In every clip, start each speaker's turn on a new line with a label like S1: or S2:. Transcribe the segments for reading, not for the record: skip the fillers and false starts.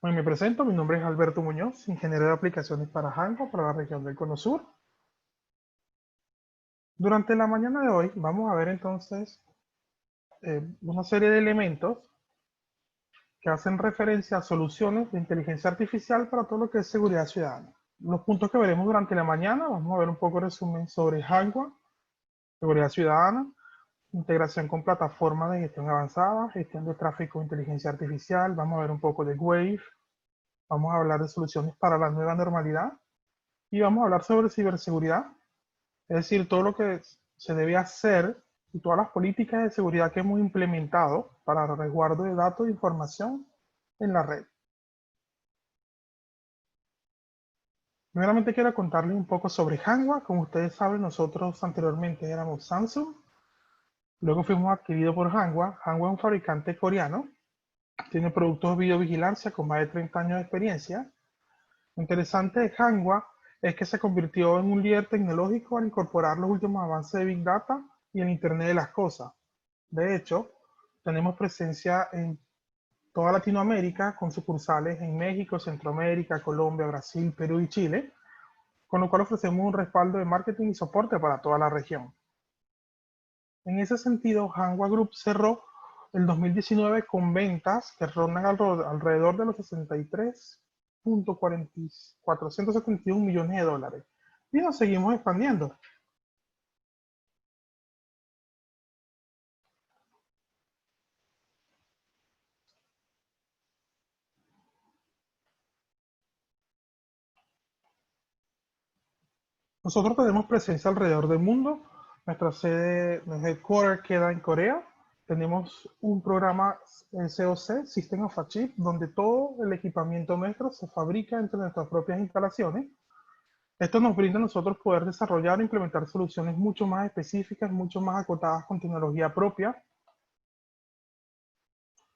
S1: Bueno, me presento, mi nombre es Alberto Muñoz, ingeniero de aplicaciones para Hango, para la región del Cono Sur. Durante la mañana de hoy vamos a ver entonces una serie de elementos que hacen referencia a soluciones de inteligencia artificial para todo lo que es seguridad ciudadana. Los puntos que veremos durante la mañana, vamos a ver un poco de resumen sobre Hango, seguridad ciudadana, integración con plataformas de gestión avanzada, gestión de tráfico de inteligencia artificial, vamos a ver un poco de Wave, vamos a hablar de soluciones para la nueva normalidad y vamos a hablar sobre ciberseguridad. Es decir, todo lo que se debe hacer y todas las políticas de seguridad que hemos implementado para el resguardo de datos e información en la red. Primeramente quiero contarles un poco sobre Hanwha. Como ustedes saben, nosotros anteriormente éramos Samsung, luego fuimos adquiridos por Hanwha. Hanwha es un fabricante coreano, tiene productos de videovigilancia con más de 30 años de experiencia. Lo interesante de Hanwha es que se convirtió en un líder tecnológico al incorporar los últimos avances de Big Data y el Internet de las Cosas. De hecho, tenemos presencia en toda Latinoamérica con sucursales en México, Centroamérica, Colombia, Brasil, Perú y Chile, con lo cual ofrecemos un respaldo de marketing y soporte para toda la región. En ese sentido, Hanwha Group cerró el 2019 con ventas que rondan alrededor de los 63.471 millones de dólares. Y nos seguimos expandiendo. Nosotros tenemos presencia alrededor del mundo. Nuestra sede, nuestro headquarter queda en Corea. Tenemos un programa SOC, System of a Chip, donde todo el equipamiento nuestro se fabrica entre nuestras propias instalaciones. Esto nos brinda a nosotros poder desarrollar e implementar soluciones mucho más específicas, mucho más acotadas con tecnología propia.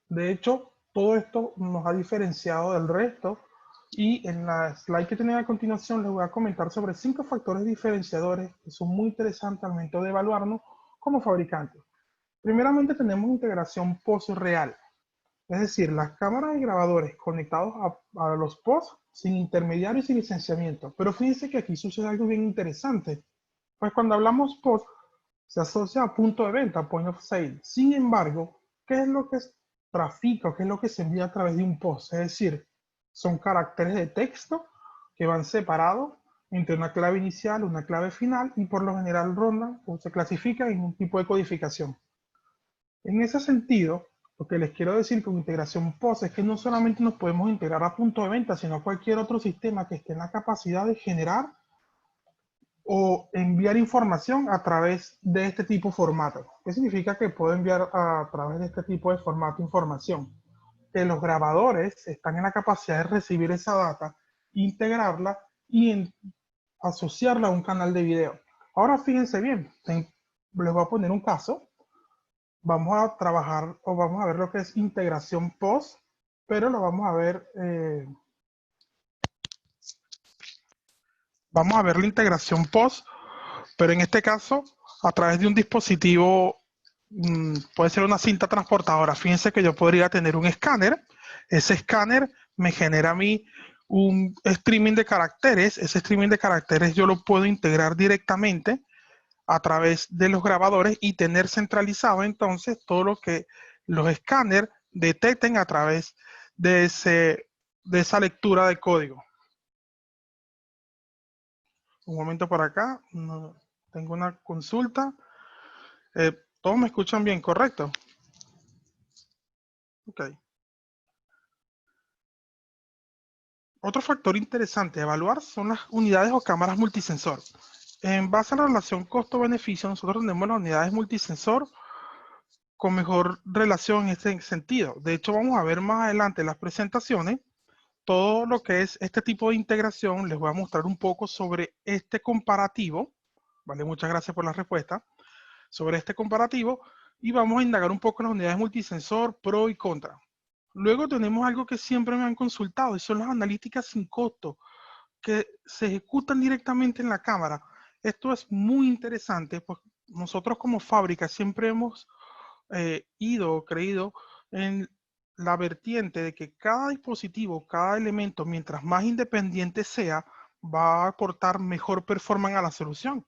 S1: De hecho, todo esto nos ha diferenciado del resto y en la slide que tienen a continuación les voy a comentar sobre 5 factores diferenciadores que son muy interesantes al momento de evaluarnos como fabricantes. Primeramente tenemos integración post real, es decir, las cámaras y grabadores conectados a los posts sin intermediarios y licenciamiento. Pero fíjense que aquí sucede algo bien interesante, pues cuando hablamos post se asocia a punto de venta, point of sale. Sin embargo, ¿qué es lo que trafica, qué es lo que se envía a través de un post? Es decir, son caracteres de texto que van separados entre una clave inicial, una clave final y por lo general rondan o se clasifican en un tipo de codificación. En ese sentido, lo que les quiero decir con integración POS es que no solamente nos podemos integrar a punto de venta, sino a cualquier otro sistema que esté en la capacidad de generar o enviar información a través de este tipo de formato. ¿Qué significa que puedo enviar a través de este tipo de formato información? Que los grabadores están en la capacidad de recibir esa data, integrarla y asociarla a un canal de video. Ahora fíjense bien, les voy a poner un caso. Vamos a trabajar o vamos a ver lo que es integración post, pero lo vamos a ver la integración post, pero en este caso a través de un dispositivo, puede ser una cinta transportadora. Fíjense que yo podría tener un escáner, ese escáner me genera a mí un streaming de caracteres, ese streaming de caracteres yo lo puedo integrar directamente a través de los grabadores y tener centralizado entonces todo lo que los escáneres detecten a través de, de esa lectura de código. Un momento por acá, no, tengo una consulta. Todos me escuchan bien, ¿correcto? Ok. Otro factor interesante a evaluar son las unidades o cámaras multisensor. En base a la relación costo-beneficio, nosotros tenemos las unidades multisensor con mejor relación en este sentido. De hecho, vamos a ver más adelante en las presentaciones todo lo que es este tipo de integración. Les voy a mostrar un poco sobre este comparativo. Vale, muchas gracias por la respuesta. Sobre este comparativo y vamos a indagar un poco en las unidades multisensor, pro y contra. Luego tenemos algo que siempre me han consultado y son las analíticas sin costo que se ejecutan directamente en la cámara. Esto es muy interesante, pues nosotros como fábrica siempre hemos creído en la vertiente de que cada dispositivo, cada elemento, mientras más independiente sea, va a aportar mejor performance a la solución.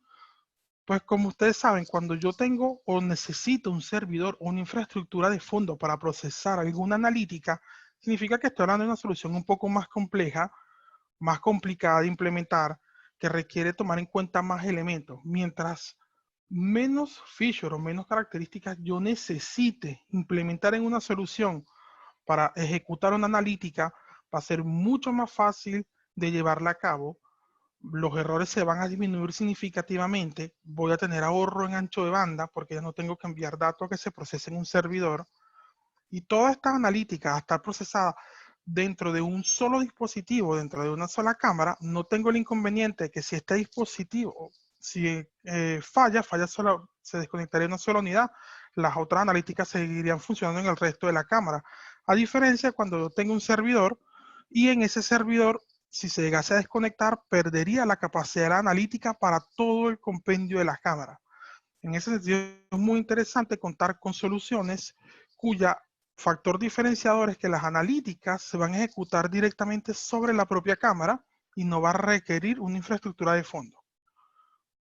S1: Pues como ustedes saben, cuando yo tengo o necesito un servidor o una infraestructura de fondo para procesar alguna analítica, significa que estoy hablando de una solución un poco más compleja, más complicada de implementar, que requiere tomar en cuenta más elementos. Mientras menos feature o menos características yo necesite implementar en una solución para ejecutar una analítica, va a ser mucho más fácil de llevarla a cabo. Los errores se van a disminuir significativamente, voy a tener ahorro en ancho de banda porque ya no tengo que enviar datos que se procesen en un servidor, y toda esta analítica a estar procesada dentro de un solo dispositivo, dentro de una sola cámara. No tengo el inconveniente de que si este dispositivo, si falla solo, se desconectaría una sola unidad, las otras analíticas seguirían funcionando en el resto de la cámara. A diferencia cuando yo tengo un servidor y en ese servidor, si se llegase a desconectar, perdería la capacidad analítica para todo el compendio de la cámara. En ese sentido, es muy interesante contar con soluciones cuya factor diferenciador es que las analíticas se van a ejecutar directamente sobre la propia cámara y no va a requerir una infraestructura de fondo.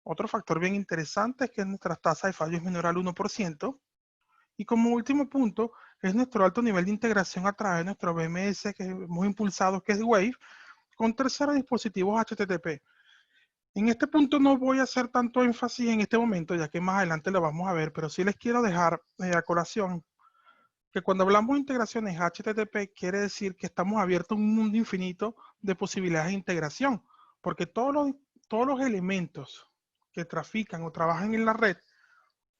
S1: Otro factor bien interesante es que nuestra tasa de fallo es menor al 1%. Y como último punto, es nuestro alto nivel de integración a través de nuestro BMS que hemos impulsado, que es Wave, con terceros dispositivos HTTP. En este punto no voy a hacer tanto énfasis en este momento, ya que más adelante lo vamos a ver, pero sí les quiero dejar a colación que cuando hablamos de integraciones HTTP quiere decir que estamos abiertos a un mundo infinito de posibilidades de integración, porque todos los elementos que trafican o trabajan en la red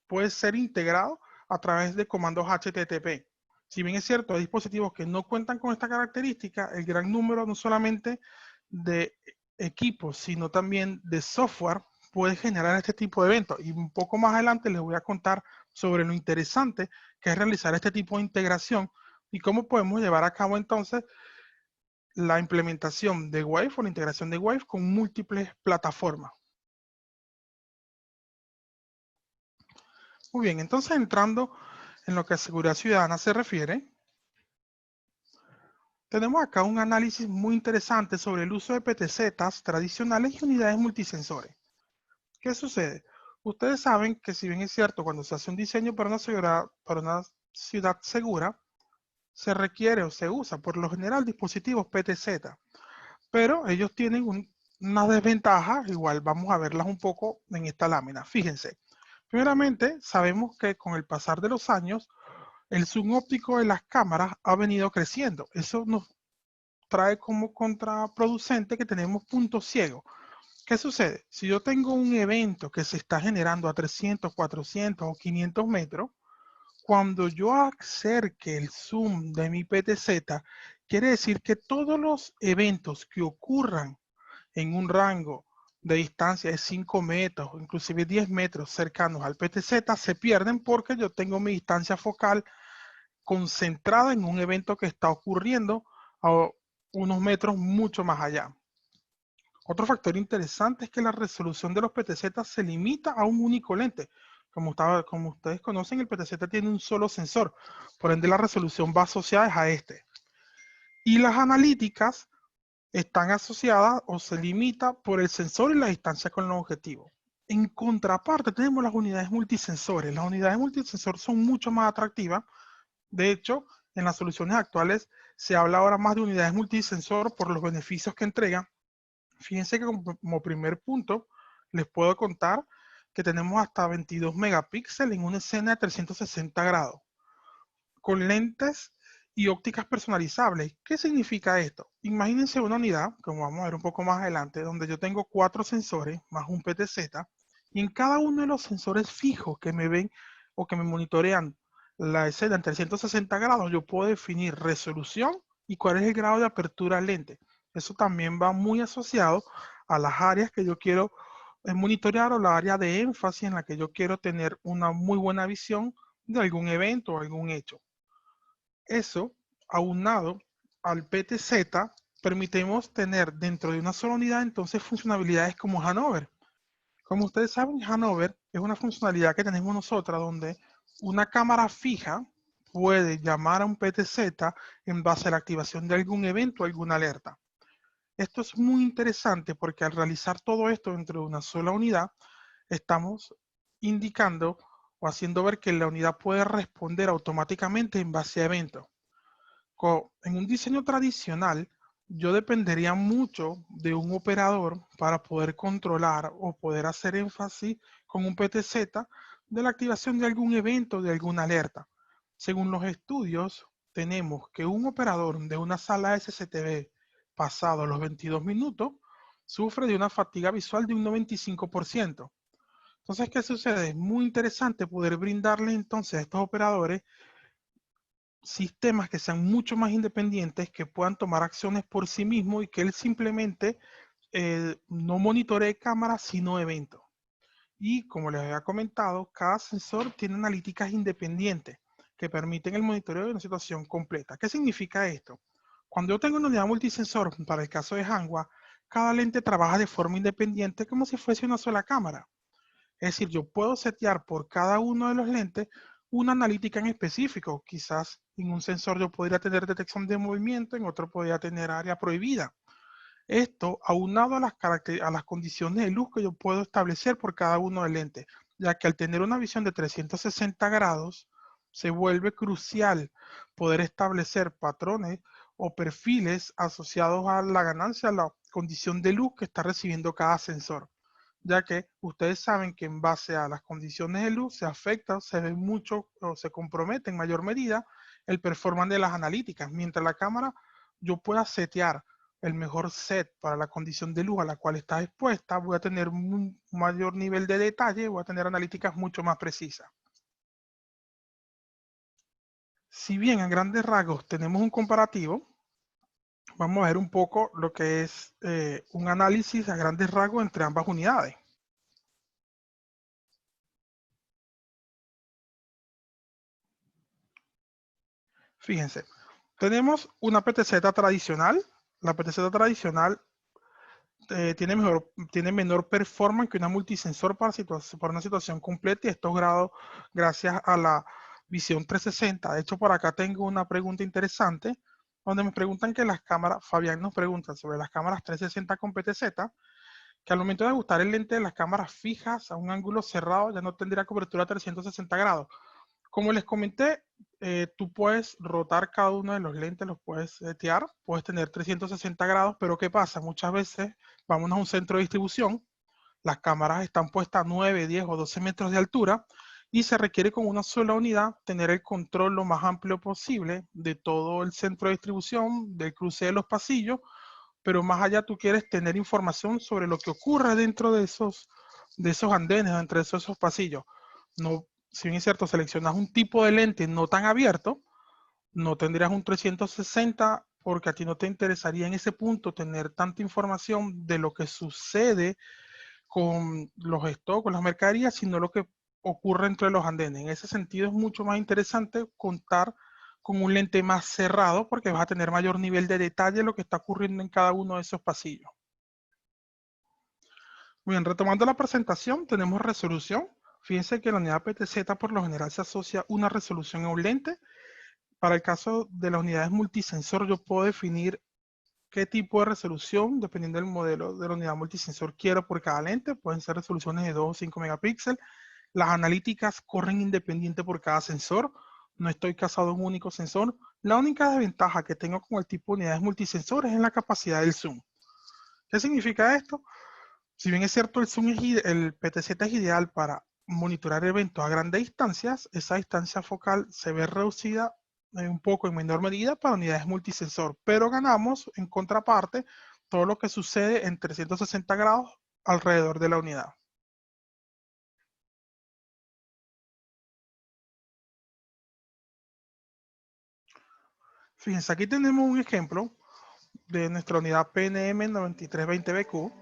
S1: pueden ser integrados a través de comandos HTTP. Si bien es cierto, hay dispositivos que no cuentan con esta característica, el gran número no solamente de equipos, sino también de software puede generar este tipo de eventos. Y un poco más adelante les voy a contar sobre lo interesante que es realizar este tipo de integración y cómo podemos llevar a cabo entonces la implementación de Wave o la integración de Wave con múltiples plataformas. Muy bien, entonces entrando en lo que a seguridad ciudadana se refiere, tenemos acá un análisis muy interesante sobre el uso de PTZs tradicionales y unidades multisensores. ¿Qué sucede? Ustedes saben que si bien es cierto, cuando se hace un diseño para una ciudad segura, se requiere o se usa por lo general dispositivos PTZ, pero ellos tienen unas desventajas, igual vamos a verlas un poco en esta lámina. Fíjense, primeramente sabemos que con el pasar de los años, el zoom óptico de las cámaras ha venido creciendo. Eso nos trae como contraproducente que tenemos puntos ciegos. ¿Qué sucede? Si yo tengo un evento que se está generando a 300, 400 o 500 metros, cuando yo acerque el zoom de mi PTZ, quiere decir que todos los eventos que ocurran en un rango de distancia de 5 metros, inclusive 10 metros cercanos al PTZ, se pierden porque yo tengo mi distancia focal concentrada en un evento que está ocurriendo a unos metros mucho más allá. Otro factor interesante es que la resolución de los PTZ se limita a un único lente. Como ustedes conocen, el PTZ tiene un solo sensor, por ende la resolución va asociada a este. Y las analíticas están asociadas o se limita por el sensor y la distancia con el objetivo. En contraparte tenemos las unidades multisensores. Las unidades multisensores son mucho más atractivas. De hecho, en las soluciones actuales se habla ahora más de unidades multisensor por los beneficios que entregan. Fíjense que como primer punto les puedo contar que tenemos hasta 22 megapíxeles en una escena de 360 grados, con lentes y ópticas personalizables. ¿Qué significa esto? Imagínense una unidad, como vamos a ver un poco más adelante, donde yo tengo 4 sensores más un PTZ, y en cada uno de los sensores fijos que me ven o que me monitorean la escena en 360 grados, yo puedo definir resolución y cuál es el grado de apertura lente. Eso también va muy asociado a las áreas que yo quiero monitorear o la área de énfasis en la que yo quiero tener una muy buena visión de algún evento o algún hecho. Eso, aunado al PTZ, permitimos tener dentro de una sola unidad entonces funcionalidades como Hanover. Como ustedes saben, Hanover es una funcionalidad que tenemos nosotros donde una cámara fija puede llamar a un PTZ en base a la activación de algún evento o alguna alerta. Esto es muy interesante porque al realizar todo esto dentro de una sola unidad, estamos indicando o haciendo ver que la unidad puede responder automáticamente en base a eventos. En un diseño tradicional, yo dependería mucho de un operador para poder controlar o poder hacer énfasis con un PTZ de la activación de algún evento, de alguna alerta. Según los estudios, tenemos que un operador de una sala SCTV pasado los 22 minutos sufre de una fatiga visual de un 95%. Entonces, ¿qué sucede? Es muy interesante poder brindarle entonces a estos operadores sistemas que sean mucho más independientes, que puedan tomar acciones por sí mismos y que él simplemente no monitoree cámaras, sino eventos. Y como les había comentado, cada sensor tiene analíticas independientes que permiten el monitoreo de una situación completa. ¿Qué significa esto? Cuando yo tengo una unidad multisensor, para el caso de Hanwha, cada lente trabaja de forma independiente como si fuese una sola cámara. Es decir, yo puedo setear por cada uno de los lentes una analítica en específico. Quizás en un sensor yo podría tener detección de movimiento, en otro podría tener área prohibida. Esto aunado a las condiciones de luz que yo puedo establecer por cada uno de los lentes, ya que al tener una visión de 360 grados, se vuelve crucial poder establecer patrones o perfiles asociados a la ganancia, a la condición de luz que está recibiendo cada sensor, ya que ustedes saben que en base a las condiciones de luz se afecta, se ve mucho o se compromete en mayor medida el performance de las analíticas. Mientras la cámara yo pueda setear el mejor set para la condición de luz a la cual está expuesta, voy a tener un mayor nivel de detalle, voy a tener analíticas mucho más precisas. Si bien a grandes rasgos tenemos un comparativo, vamos a ver un poco lo que es un análisis a grandes rasgos entre ambas unidades. Fíjense, tenemos una PTZ tradicional. La PTZ tradicional tiene menor performance que una multisensor para una situación completa, y esto es grado gracias a la visión 360. De hecho, por acá tengo una pregunta interesante donde me preguntan que las cámaras, Fabián nos pregunta sobre las cámaras 360 con PTZ, que al momento de ajustar el lente de las cámaras fijas a un ángulo cerrado ya no tendría cobertura a 360 grados. Como les comenté, tú puedes rotar cada uno de los lentes, los puedes setear, puedes tener 360 grados, pero ¿qué pasa? Muchas veces vamos a un centro de distribución, las cámaras están puestas a 9, 10 o 12 metros de altura y se requiere con una sola unidad tener el control lo más amplio posible de todo el centro de distribución, del cruce de los pasillos, pero más allá tú quieres tener información sobre lo que ocurre dentro de esos andenes, dentro de esos pasillos. No, si bien es cierto, seleccionas un tipo de lente no tan abierto, no tendrías un 360 porque a ti no te interesaría en ese punto tener tanta información de lo que sucede con los stocks, con las mercaderías, sino lo que ocurre entre los andenes. En ese sentido es mucho más interesante contar con un lente más cerrado porque vas a tener mayor nivel de detalle de lo que está ocurriendo en cada uno de esos pasillos. Bien, retomando la presentación, tenemos resolución. Fíjense que la unidad PTZ por lo general se asocia una resolución a un lente. Para el caso de las unidades multisensor, yo puedo definir qué tipo de resolución, dependiendo del modelo de la unidad multisensor, quiero por cada lente. Pueden ser resoluciones de 2 o 5 megapíxeles. Las analíticas corren independiente por cada sensor. No estoy casado en un único sensor. La única desventaja que tengo con el tipo de unidades multisensor es en la capacidad del zoom. ¿Qué significa esto? Si bien es cierto, el PTZ es ideal para monitorar eventos a grandes distancias, esa distancia focal se ve reducida un poco en menor medida para unidades multisensor, pero ganamos en contraparte todo lo que sucede en 360 grados alrededor de la unidad. Fíjense, aquí tenemos un ejemplo de nuestra unidad PNM 9320BQ.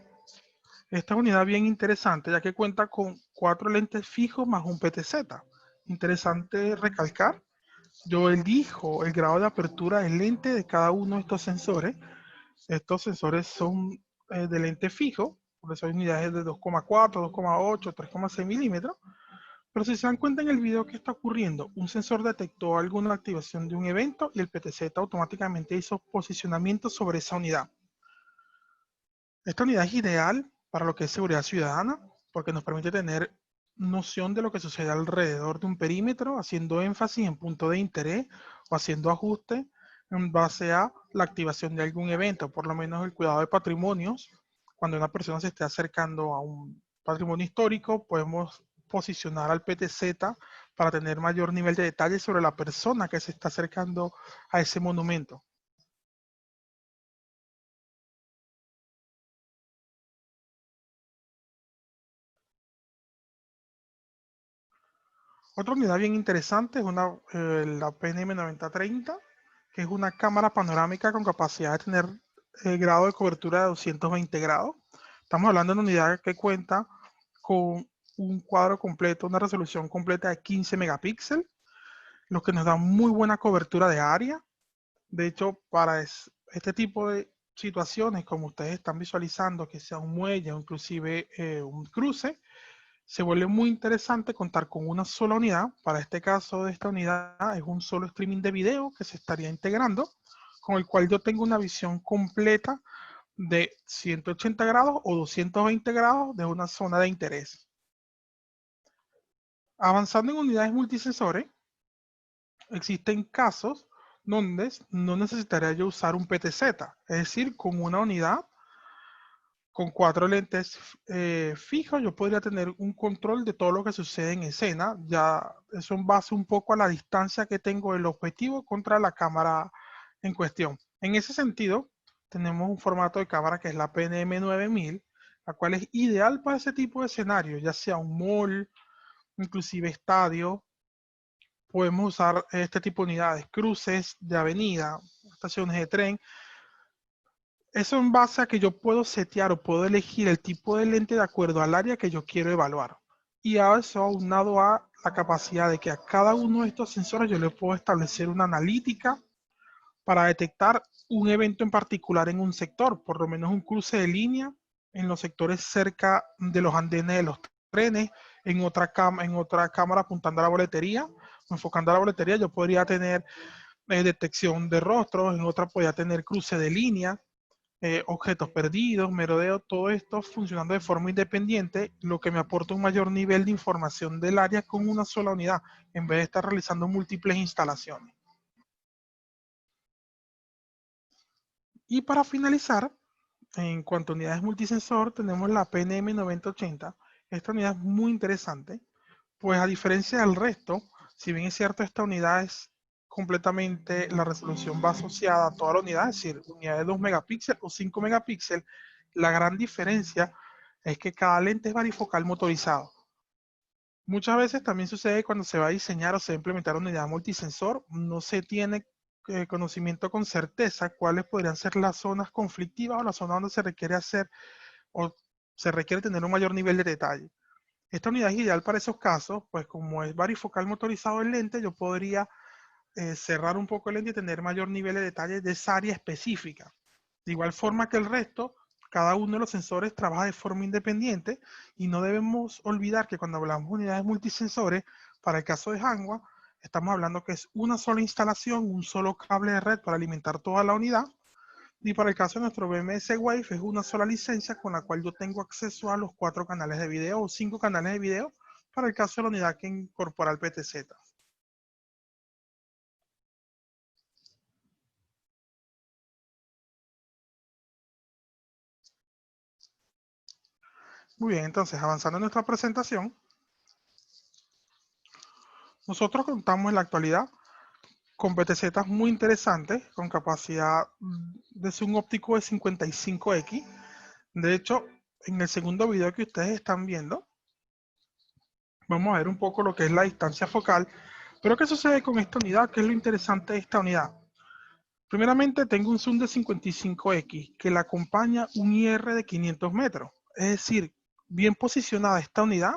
S1: Esta es una unidad bien interesante, ya que cuenta con 4 lentes fijos más un PTZ. Interesante recalcar, yo elijo el grado de apertura del lente de cada uno de estos sensores. Estos sensores son de lente fijo, por eso hay unidades de 2,4, 2,8, 3,6 milímetros. Pero si se dan cuenta en el video que está ocurriendo, un sensor detectó alguna activación de un evento y el PTZ automáticamente hizo posicionamiento sobre esa unidad. Esta unidad es ideal para lo que es seguridad ciudadana, porque nos permite tener noción de lo que sucede alrededor de un perímetro, haciendo énfasis en puntos de interés o haciendo ajustes en base a la activación de algún evento, por lo menos el cuidado de patrimonios. Cuando una persona se esté acercando a un patrimonio histórico, podemos posicionar al PTZ para tener mayor nivel de detalle sobre la persona que se está acercando a ese monumento. Otra unidad bien interesante es la PNM 9030, que es una cámara panorámica con capacidad de tener grado de cobertura de 220 grados. Estamos hablando de una unidad que cuenta con un cuadro completo, una resolución completa de 15 megapíxeles, lo que nos da muy buena cobertura de área. De hecho, para este tipo de situaciones, como ustedes están visualizando, que sea un muelle o inclusive un cruce, se vuelve muy interesante contar con una sola unidad. Para este caso de esta unidad es un solo streaming de video que se estaría integrando, con el cual yo tengo una visión completa de 180 grados o 220 grados de una zona de interés. Avanzando en unidades multisensores, existen casos donde no necesitaría yo usar un PTZ, es decir, con una unidad con 4 lentes fijos, yo podría tener un control de todo lo que sucede en escena. Ya eso en base un poco a la distancia que tengo del objetivo contra la cámara en cuestión. En ese sentido, tenemos un formato de cámara que es la PNM 9000, la cual es ideal para ese tipo de escenario, ya sea un mall, inclusive estadio. Podemos usar este tipo de unidades, cruces de avenida, estaciones de tren. Eso en base a que yo puedo setear o puedo elegir el tipo de lente de acuerdo al área que yo quiero evaluar. Y a eso aunado a la capacidad de que a cada uno de estos sensores yo le puedo establecer una analítica para detectar un evento en particular en un sector, por lo menos un cruce de línea en los sectores cerca de los andenes de los trenes, en otra cámara apuntando a la boletería, enfocando a la boletería, yo podría tener detección de rostros, en otra podría tener cruce de línea, objetos perdidos, merodeo, todo esto funcionando de forma independiente, lo que me aporta un mayor nivel de información del área con una sola unidad, en vez de estar realizando múltiples instalaciones. Y para finalizar, en cuanto a unidades multisensor, tenemos la PNM 9080. Esta unidad es muy interesante, pues a diferencia del resto, si bien es cierto, esta unidad es completamente, la resolución va asociada a toda la unidad, es decir, unidad de 2 megapíxeles o 5 megapíxeles, la gran diferencia es que cada lente es varifocal motorizado. Muchas veces también sucede cuando se va a diseñar o se va a implementar una unidad multisensor, no se tiene conocimiento con certeza cuáles podrían ser las zonas conflictivas o las zonas donde se requiere hacer o se requiere tener un mayor nivel de detalle. Esta unidad es ideal para esos casos, pues como es varifocal motorizado el lente, yo podría cerrar un poco el lente y tener mayor nivel de detalle de esa área específica. De igual forma que el resto, cada uno de los sensores trabaja de forma independiente y no debemos olvidar que cuando hablamos de unidades multisensores, para el caso de Hanwha, estamos hablando que es una sola instalación, un solo cable de red para alimentar toda la unidad. Y para el caso de nuestro BMS Wave es una sola licencia con la cual yo tengo acceso a los 4 canales de video o 5 canales de video para el caso de la unidad que incorpora el PTZ. Muy bien, entonces avanzando en nuestra presentación, nosotros contamos en la actualidad con PTZ muy interesantes, con capacidad de zoom óptico de 55x. De hecho, en el segundo video que ustedes están viendo, vamos a ver un poco lo que es la distancia focal. Pero ¿qué sucede con esta unidad? ¿Qué es lo interesante de esta unidad? Primeramente, tengo un zoom de 55x que le acompaña un IR de 500 metros. Es decir, bien posicionada esta unidad,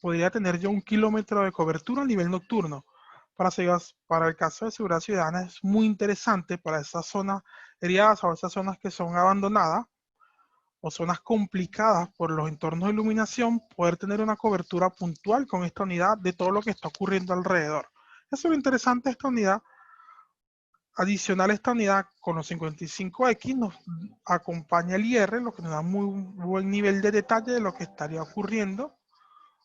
S1: podría tener ya 1 kilómetro de cobertura a nivel nocturno. Para el caso de seguridad ciudadana es muy interesante para esas zonas heridas o esas zonas que son abandonadas o zonas complicadas por los entornos de iluminación, poder tener una cobertura puntual con esta unidad de todo lo que está ocurriendo alrededor. Eso es lo interesante de esta unidad. Adicional a esta unidad, con los 55X nos acompaña el IR, lo que nos da muy buen nivel de detalle de lo que estaría ocurriendo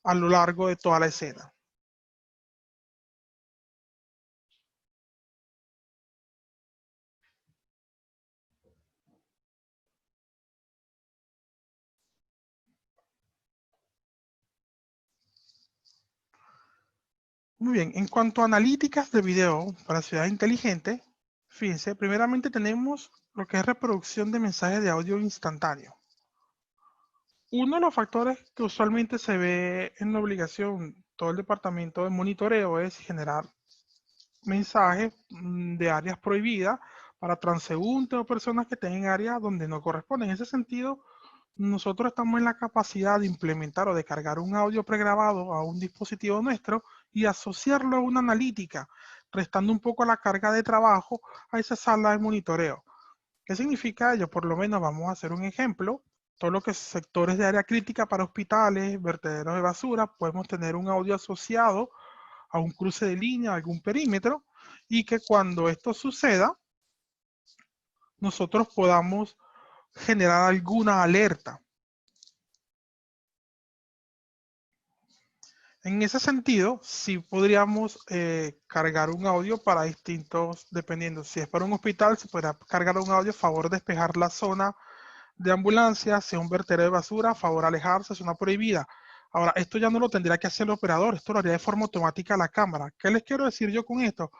S1: a lo largo de toda la escena. Muy bien, en cuanto a analíticas de video para ciudad inteligente, fíjense, primeramente tenemos lo que es reproducción de mensajes de audio instantáneo. Uno de los factores que usualmente se ve en la obligación todo el departamento de monitoreo es generar mensajes de áreas prohibidas para transeúntes o personas que estén en áreas donde no corresponden. En ese sentido, nosotros estamos en la capacidad de implementar o de cargar un audio pregrabado a un dispositivo nuestro y asociarlo a una analítica, restando un poco la carga de trabajo a esa sala de monitoreo. ¿Qué significa ello? Por lo menos vamos a hacer un ejemplo. Todo lo que es sectores de área crítica para hospitales, vertederos de basura, podemos tener un audio asociado a un cruce de línea, a algún perímetro, y que cuando esto suceda, nosotros podamos generar alguna alerta. En ese sentido, sí podríamos cargar un audio para distintos, dependiendo, si es para un hospital, se podrá cargar un audio a favor de despejar la zona de ambulancia, si es un vertedero de basura, a favor de alejarse, zona prohibida. Ahora, esto ya no lo tendría que hacer el operador, esto lo haría de forma automática la cámara. ¿Qué les quiero decir yo con esto?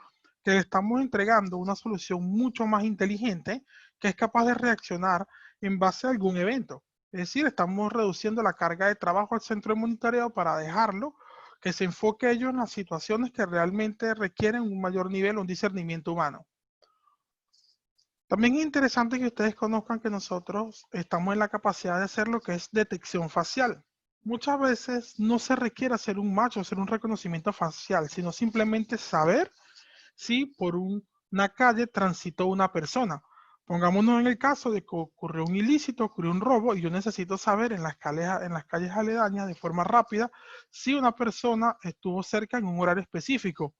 S1: Que le estamos entregando una solución mucho más inteligente que es capaz de reaccionar en base a algún evento. Es decir, estamos reduciendo la carga de trabajo al centro de monitoreo para dejarlo que se enfoque ellos en las situaciones que realmente requieren un mayor nivel, un discernimiento humano. También es interesante que ustedes conozcan que nosotros estamos en la capacidad de hacer lo que es detección facial. Muchas veces no se requiere hacer un match o hacer un reconocimiento facial, sino simplemente saber si por una calle transitó una persona. Pongámonos en el caso de que ocurrió un ilícito, ocurrió un robo y yo necesito saber en las calles aledañas de forma rápida si una persona estuvo cerca en un horario específico.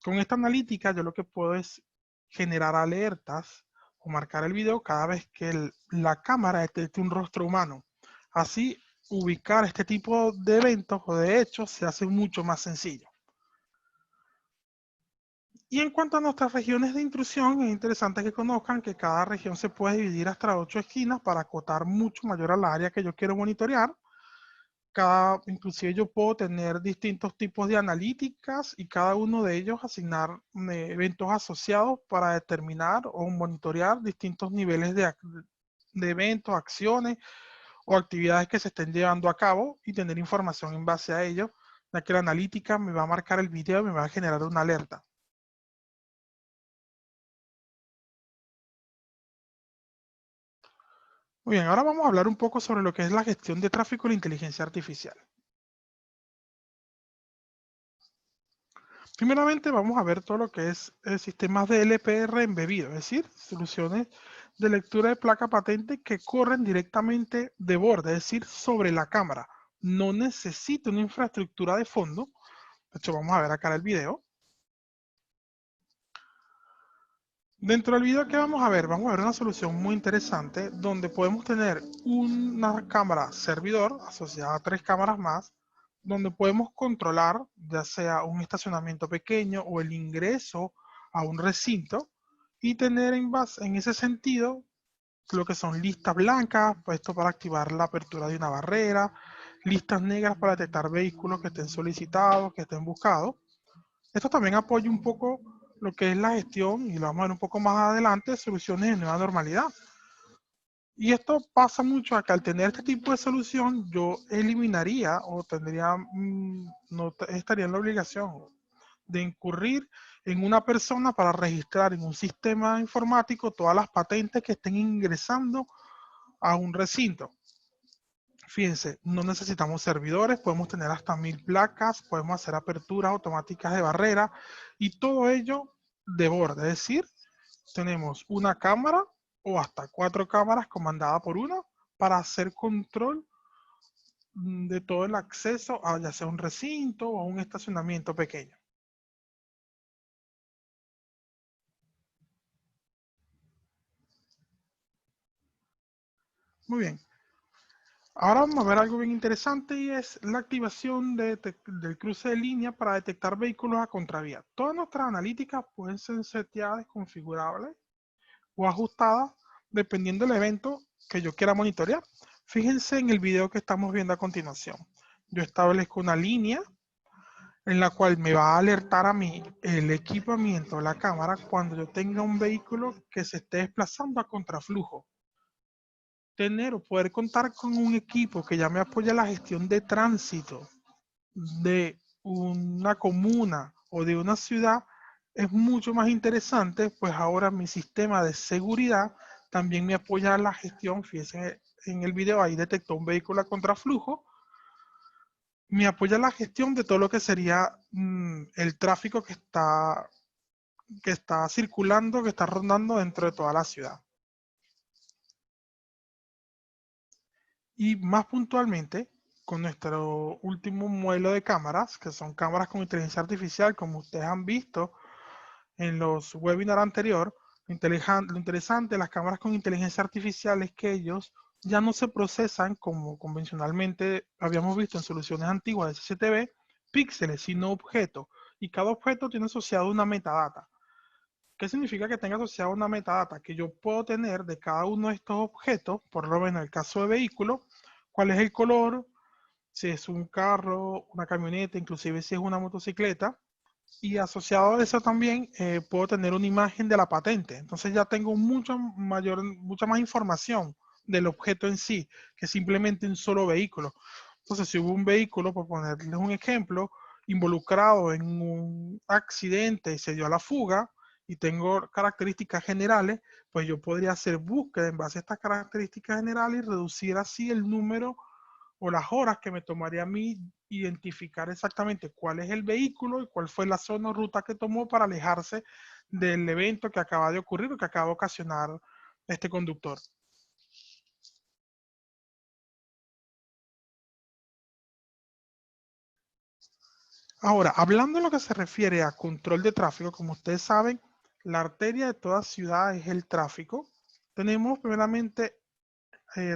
S1: Con esta analítica yo lo que puedo es generar alertas o marcar el video cada vez que la cámara detecte un rostro humano. Así ubicar este tipo de eventos o de hechos se hace mucho más sencillo. Y en cuanto a nuestras regiones de intrusión, es interesante que conozcan que cada región se puede dividir hasta 8 esquinas para acotar mucho mayor al área que yo quiero monitorear. Inclusive yo puedo tener distintos tipos de analíticas y cada uno de ellos asignar eventos asociados para determinar o monitorear distintos niveles de eventos, acciones o actividades que se estén llevando a cabo y tener información en base a ello, ya que la analítica me va a marcar el video y me va a generar una alerta. Muy bien, ahora vamos a hablar un poco sobre lo que es la gestión de tráfico y la inteligencia artificial. Primeramente vamos a ver todo lo que es sistemas de LPR embebido, es decir, soluciones de lectura de placa patente que corren directamente de borde, es decir, sobre la cámara. No necesita una infraestructura de fondo. De hecho, vamos a ver acá el video. Dentro del video que vamos a ver una solución muy interesante donde podemos tener una cámara servidor asociada a 3 cámaras más, donde podemos controlar ya sea un estacionamiento pequeño o el ingreso a un recinto y tener en ese sentido lo que son listas blancas, esto para activar la apertura de una barrera, listas negras para detectar vehículos que estén solicitados, que estén buscados. Esto también apoya un poco lo que es la gestión, y lo vamos a ver un poco más adelante, soluciones de nueva normalidad. Y esto pasa mucho a que al tener este tipo de solución, yo eliminaría o tendría, no estaría en la obligación de incurrir en una persona para registrar en un sistema informático todas las patentes que estén ingresando a un recinto. Fíjense, no necesitamos servidores, podemos tener hasta 1000 placas, podemos hacer aperturas automáticas de barrera y todo ello de borde, es decir, tenemos una cámara o hasta 4 cámaras comandadas por una para hacer control de todo el acceso a ya sea un recinto o a un estacionamiento pequeño. Muy bien. Ahora vamos a ver algo bien interesante y es la activación del cruce de línea para detectar vehículos a contravía. Todas nuestras analíticas pueden ser seteadas, configurables o ajustadas dependiendo del evento que yo quiera monitorear. Fíjense en el video que estamos viendo a continuación. Yo establezco una línea en la cual me va a alertar a mí el equipamiento de la cámara cuando yo tenga un vehículo que se esté desplazando a contraflujo. Tener o poder contar con un equipo que ya me apoya la gestión de tránsito de una comuna o de una ciudad es mucho más interesante, pues ahora mi sistema de seguridad también me apoya la gestión. Fíjense en el video, ahí detectó un vehículo a contraflujo, me apoya la gestión de todo lo que sería el tráfico que está circulando, que está rondando dentro de toda la ciudad. Y más puntualmente, con nuestro último modelo de cámaras, que son cámaras con inteligencia artificial, como ustedes han visto en los webinars anteriores, lo interesante de las cámaras con inteligencia artificial es que ellos ya no se procesan como convencionalmente habíamos visto en soluciones antiguas de CCTV, píxeles, sino objetos. Y cada objeto tiene asociado una metadata. ¿Qué significa que tenga asociado una metadata? Que yo puedo tener de cada uno de estos objetos, por lo menos en el caso de vehículo, cuál es el color, si es un carro, una camioneta, inclusive si es una motocicleta, y asociado a eso también puedo tener una imagen de la patente. Entonces ya tengo mucha más información del objeto en sí que simplemente un solo vehículo. Entonces si hubo un vehículo, por ponerles un ejemplo, involucrado en un accidente y se dio a la fuga y tengo características generales, pues yo podría hacer búsqueda en base a estas características generales y reducir así el número o las horas que me tomaría a mí identificar exactamente cuál es el vehículo y cuál fue la zona o ruta que tomó para alejarse del evento que acaba de ocurrir o que acaba de ocasionar este conductor. Ahora, hablando en lo que se refiere a control de tráfico, como ustedes saben, la arteria de toda ciudad es el tráfico. Tenemos primeramente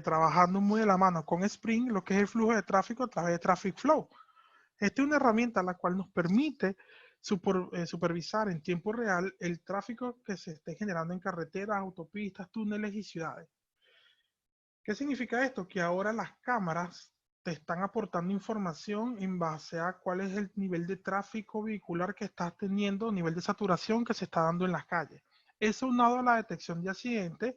S1: trabajando muy de la mano con Spring lo que es el flujo de tráfico a través de Traffic Flow. Esta es una herramienta la cual nos permite supervisar en tiempo real el tráfico que se esté generando en carreteras, autopistas, túneles y ciudades. ¿Qué significa esto? Que ahora las cámaras te están aportando información en base a cuál es el nivel de tráfico vehicular que estás teniendo, nivel de saturación que se está dando en las calles. Eso unado a la detección de accidentes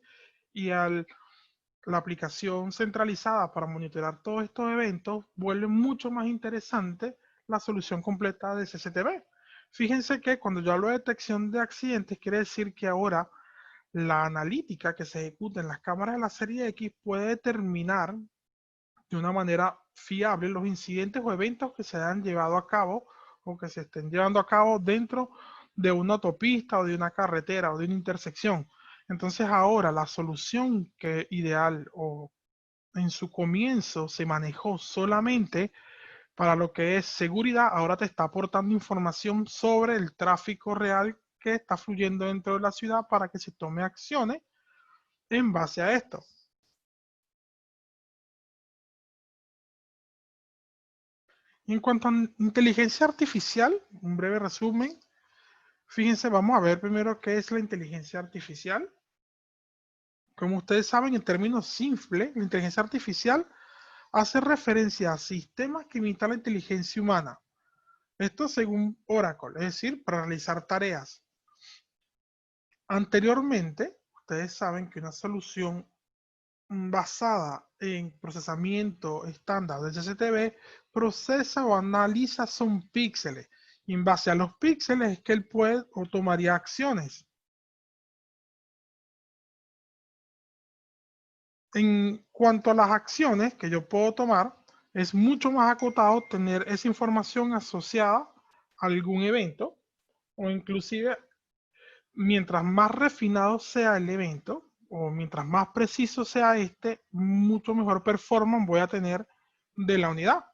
S1: y a la aplicación centralizada para monitorear todos estos eventos vuelve mucho más interesante la solución completa de CCTV. Fíjense que cuando yo hablo de detección de accidentes, quiere decir que ahora la analítica que se ejecuta en las cámaras de la serie X puede determinar de una manera fiable los incidentes o eventos que se han llevado a cabo o que se estén llevando a cabo dentro de una autopista o de una carretera o de una intersección. Entonces ahora la solución que ideal o en su comienzo se manejó solamente para lo que es seguridad, ahora te está aportando información sobre el tráfico real que está fluyendo dentro de la ciudad para que se tome acciones en base a esto. En cuanto a inteligencia artificial, un breve resumen, fíjense, vamos a ver primero qué es la inteligencia artificial. Como ustedes saben, en términos simples, la inteligencia artificial hace referencia a sistemas que imitan la inteligencia humana. Esto según Oracle, es decir, para realizar tareas. Anteriormente, ustedes saben que una solución basada en procesamiento estándar de CCTV procesa o analiza son píxeles. Y en base a los píxeles es que él puede o tomaría acciones. En cuanto a las acciones que yo puedo tomar, es mucho más acotado tener esa información asociada a algún evento o inclusive mientras más refinado sea el evento, o mientras más preciso sea este, mucho mejor performance voy a tener de la unidad.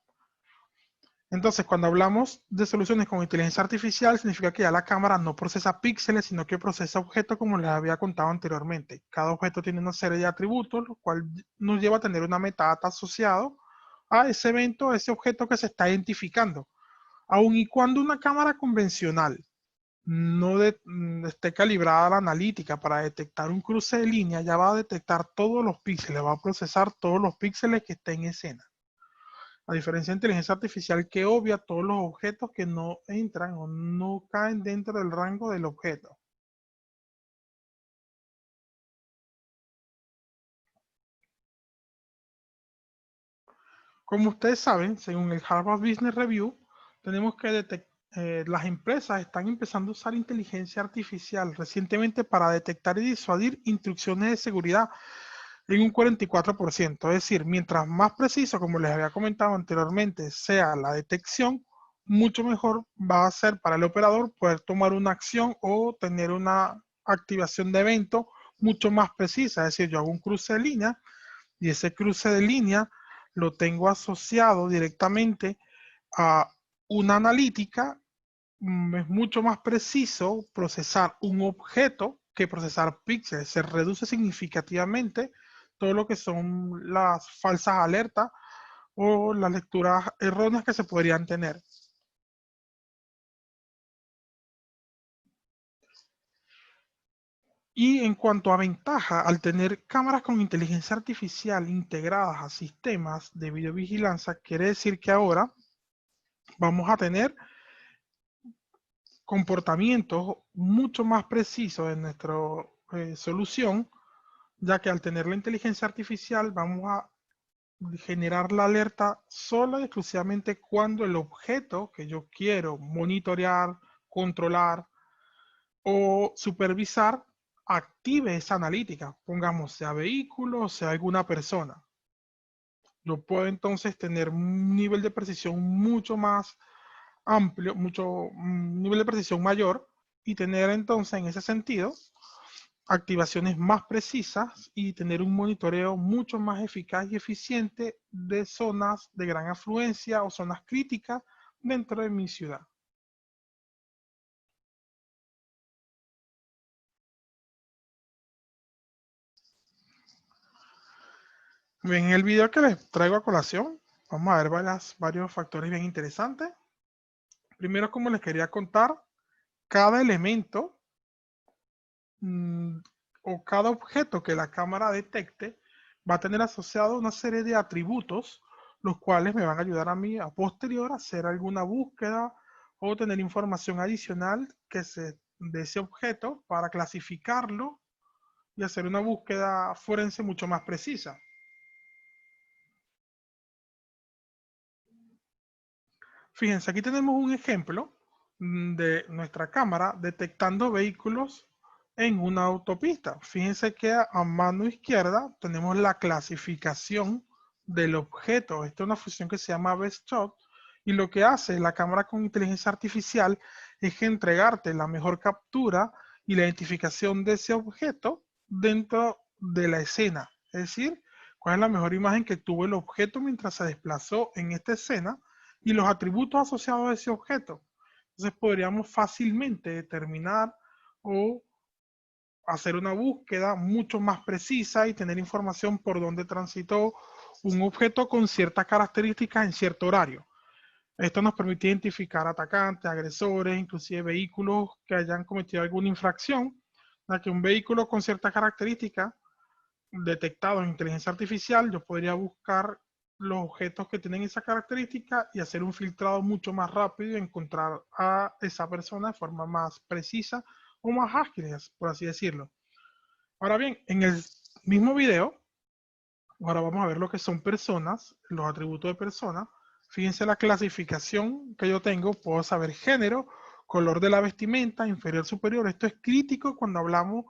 S1: Entonces, cuando hablamos de soluciones con inteligencia artificial, significa que ya la cámara no procesa píxeles, sino que procesa objetos como les había contado anteriormente. Cada objeto tiene una serie de atributos, lo cual nos lleva a tener una metadata asociado a ese evento, a ese objeto que se está identificando. Aun y cuando una cámara convencional no esté calibrada la analítica para detectar un cruce de línea, ya va a detectar todos los píxeles, va a procesar todos los píxeles que estén en escena. A diferencia de inteligencia artificial que obvia todos los objetos que no entran o no caen dentro del rango del objeto. Como ustedes saben, según el Harvard Business Review, tenemos que las empresas están empezando a usar inteligencia artificial recientemente para detectar y disuadir instrucciones de seguridad en un 44%. Es decir, mientras más preciso, como les había comentado anteriormente, sea la detección, mucho mejor va a ser para el operador poder tomar una acción o tener una activación de evento mucho más precisa. Es decir, yo hago un cruce de línea y ese cruce de línea lo tengo asociado directamente a una analítica. Es mucho más preciso procesar un objeto que procesar píxeles. Se reduce significativamente todo lo que son las falsas alertas o las lecturas erróneas que se podrían tener. Y en cuanto a ventaja, al tener cámaras con inteligencia artificial integradas a sistemas de videovigilancia, quiere decir que ahora vamos a tener comportamientos mucho más precisos en nuestra solución, ya que al tener la inteligencia artificial vamos a generar la alerta solo y exclusivamente cuando el objeto que yo quiero monitorear, controlar o supervisar active esa analítica, pongamos sea vehículo, sea alguna persona. Yo puedo entonces tener un nivel de precisión mucho más amplio, un nivel de precisión mayor y tener entonces en ese sentido activaciones más precisas y tener un monitoreo mucho más eficaz y eficiente de zonas de gran afluencia o zonas críticas dentro de mi ciudad. Bien, en el video que les traigo a colación, vamos a ver varios factores bien interesantes. Primero, como les quería contar, cada elemento mmm, o cada objeto que la cámara detecte va a tener asociado una serie de atributos, los cuales me van a ayudar a mí a posterior a hacer alguna búsqueda o tener información adicional de ese objeto para clasificarlo y hacer una búsqueda forense mucho más precisa. Fíjense, aquí tenemos un ejemplo de nuestra cámara detectando vehículos en una autopista. Fíjense que a mano izquierda tenemos la clasificación del objeto. Esta es una función que se llama Best Shot y lo que hace la cámara con inteligencia artificial es entregarte la mejor captura y la identificación de ese objeto dentro de la escena. Es decir, cuál es la mejor imagen que tuvo el objeto mientras se desplazó en esta escena y los atributos asociados a ese objeto. Entonces podríamos fácilmente determinar o hacer una búsqueda mucho más precisa y tener información por dónde transitó un objeto con ciertas características en cierto horario. Esto nos permite identificar atacantes, agresores, inclusive vehículos que hayan cometido alguna infracción, ya que un vehículo con ciertas características detectado en inteligencia artificial, yo podría buscar los objetos que tienen esa característica y hacer un filtrado mucho más rápido y encontrar a esa persona de forma más precisa o más ágil, por así decirlo. Ahora bien, en el mismo video, ahora vamos a ver lo que son personas, los atributos de personas. Fíjense la clasificación que yo tengo, puedo saber género, color de la vestimenta, inferior, superior. Esto es crítico cuando hablamos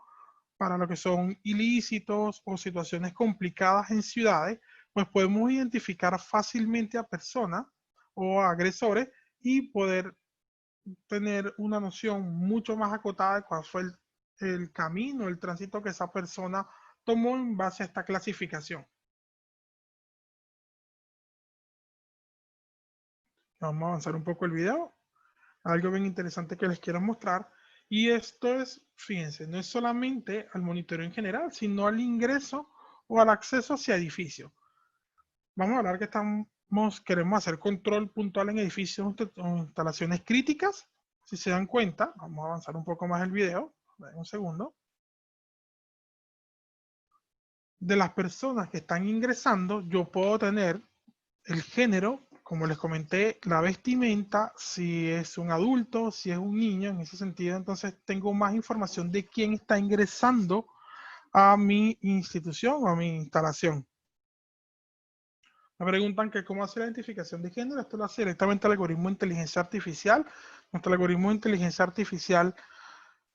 S1: para lo que son ilícitos o situaciones complicadas en ciudades, pues podemos identificar fácilmente a personas o a agresores y poder tener una noción mucho más acotada de cuál fue el camino, el tránsito que esa persona tomó en base a esta clasificación. Vamos a avanzar un poco el video. Algo bien interesante que les quiero mostrar. Y esto es, fíjense, no es solamente al monitoreo en general, sino al ingreso o al acceso hacia edificios. Vamos a hablar que queremos hacer control puntual en edificios o instalaciones críticas. Si se dan cuenta, vamos a avanzar un poco más el video. Un segundo. De las personas que están ingresando, yo puedo tener el género, como les comenté, la vestimenta, si es un adulto, si es un niño, en ese sentido, entonces tengo más información de quién está ingresando a mi institución o a mi instalación. Me preguntan que cómo hace la identificación de género. Esto lo hace directamente el algoritmo de inteligencia artificial. Nuestro algoritmo de inteligencia artificial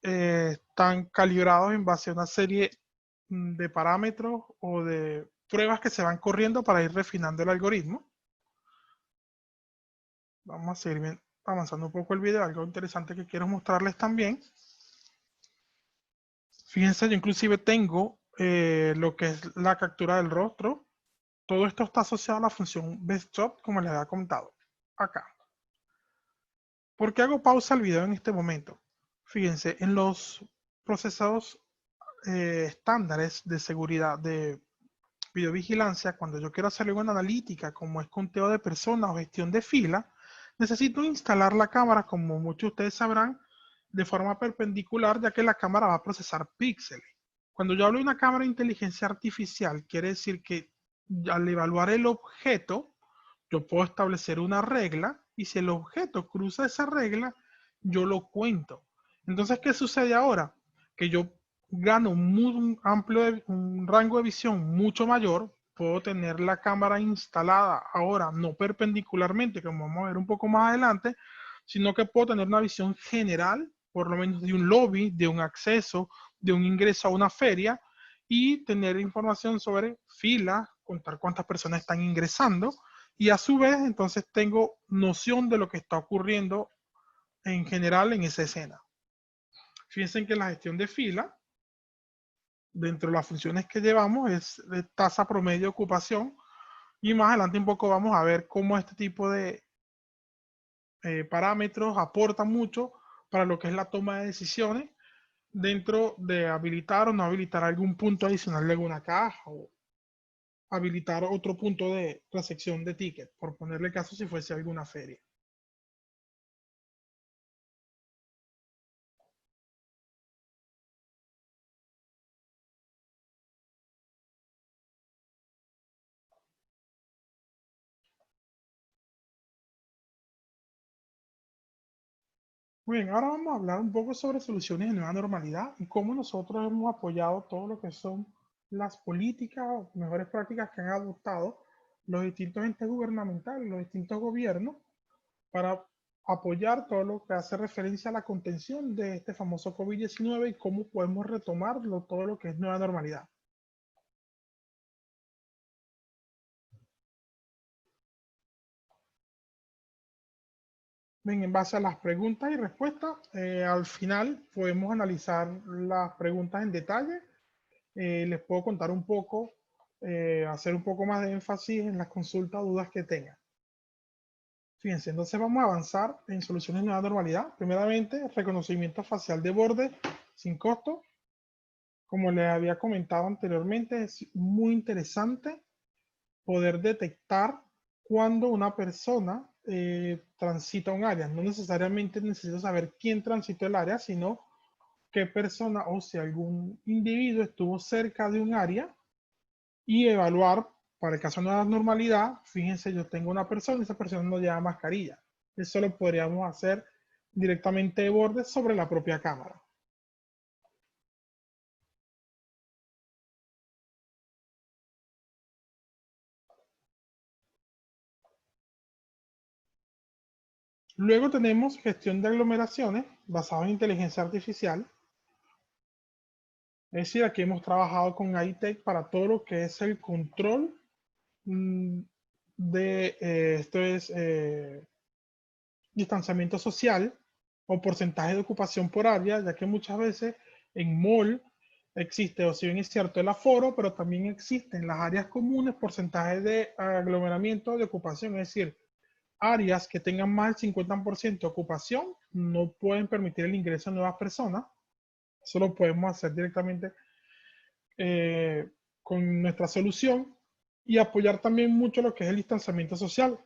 S1: están calibrados en base a una serie de parámetros o de pruebas que se van corriendo para ir refinando el algoritmo. Vamos a seguir avanzando un poco el video. Algo interesante que quiero mostrarles también. Fíjense, yo inclusive tengo lo que es la captura del rostro. Todo esto está asociado a la función BestJob, como les había comentado acá. ¿Por qué hago pausa al video en este momento? Fíjense, en los procesados estándares de seguridad de videovigilancia, cuando yo quiero hacerle una analítica, como es conteo de personas o gestión de fila, necesito instalar la cámara, como muchos de ustedes sabrán, de forma perpendicular, ya que la cámara va a procesar píxeles. Cuando yo hablo de una cámara de inteligencia artificial, quiere decir que al evaluar el objeto, yo puedo establecer una regla y si el objeto cruza esa regla, yo lo cuento. Entonces, ¿qué sucede ahora? Que yo gano un rango de visión mucho mayor, puedo tener la cámara instalada ahora no perpendicularmente, como vamos a ver un poco más adelante, sino que puedo tener una visión general, por lo menos de un lobby, de un acceso, de un ingreso a una feria y tener información sobre filas, contar cuántas personas están ingresando y a su vez entonces tengo noción de lo que está ocurriendo en general en esa escena. Fíjense que la gestión de fila, dentro de las funciones que llevamos, es de tasa promedio de ocupación y más adelante un poco vamos a ver cómo este tipo de parámetros aportan mucho para lo que es la toma de decisiones dentro de habilitar o no habilitar algún punto adicional de alguna caja o habilitar otro punto de recepción de ticket, por ponerle caso si fuese alguna feria. Muy bien, ahora vamos a hablar un poco sobre soluciones de nueva normalidad y cómo nosotros hemos apoyado todo lo que son las políticas o mejores prácticas que han adoptado los distintos entes gubernamentales, los distintos gobiernos, para apoyar todo lo que hace referencia a la contención de este famoso COVID-19 y cómo podemos retomarlo, todo lo que es nueva normalidad. Bien, en base a las preguntas y respuestas, al final podemos analizar las preguntas en detalle. Les puedo contar un poco, hacer un poco más de énfasis en las consultas o dudas que tengan. Fíjense, entonces vamos a avanzar en soluciones de nueva normalidad. Primeramente, reconocimiento facial de borde sin costo. Como les había comentado anteriormente, es muy interesante poder detectar cuando una persona transita un área. No necesariamente necesito saber quién transitó el área, sino qué persona o si algún individuo estuvo cerca de un área y evaluar, para el caso de una normalidad, fíjense, yo tengo una persona y esa persona no lleva mascarilla. Eso lo podríamos hacer directamente de borde sobre la propia cámara. Luego tenemos gestión de aglomeraciones basado en inteligencia artificial. Es decir, aquí hemos trabajado con iTech para todo lo que es el control de esto es distanciamiento social o porcentaje de ocupación por área, ya que muchas veces en mall existe, o si bien es cierto, el aforo, pero también existen las áreas comunes, porcentajes de aglomeramiento de ocupación, es decir, áreas que tengan más del 50% de ocupación no pueden permitir el ingreso de nuevas personas. Eso lo podemos hacer directamente con nuestra solución y apoyar también mucho lo que es el distanciamiento social.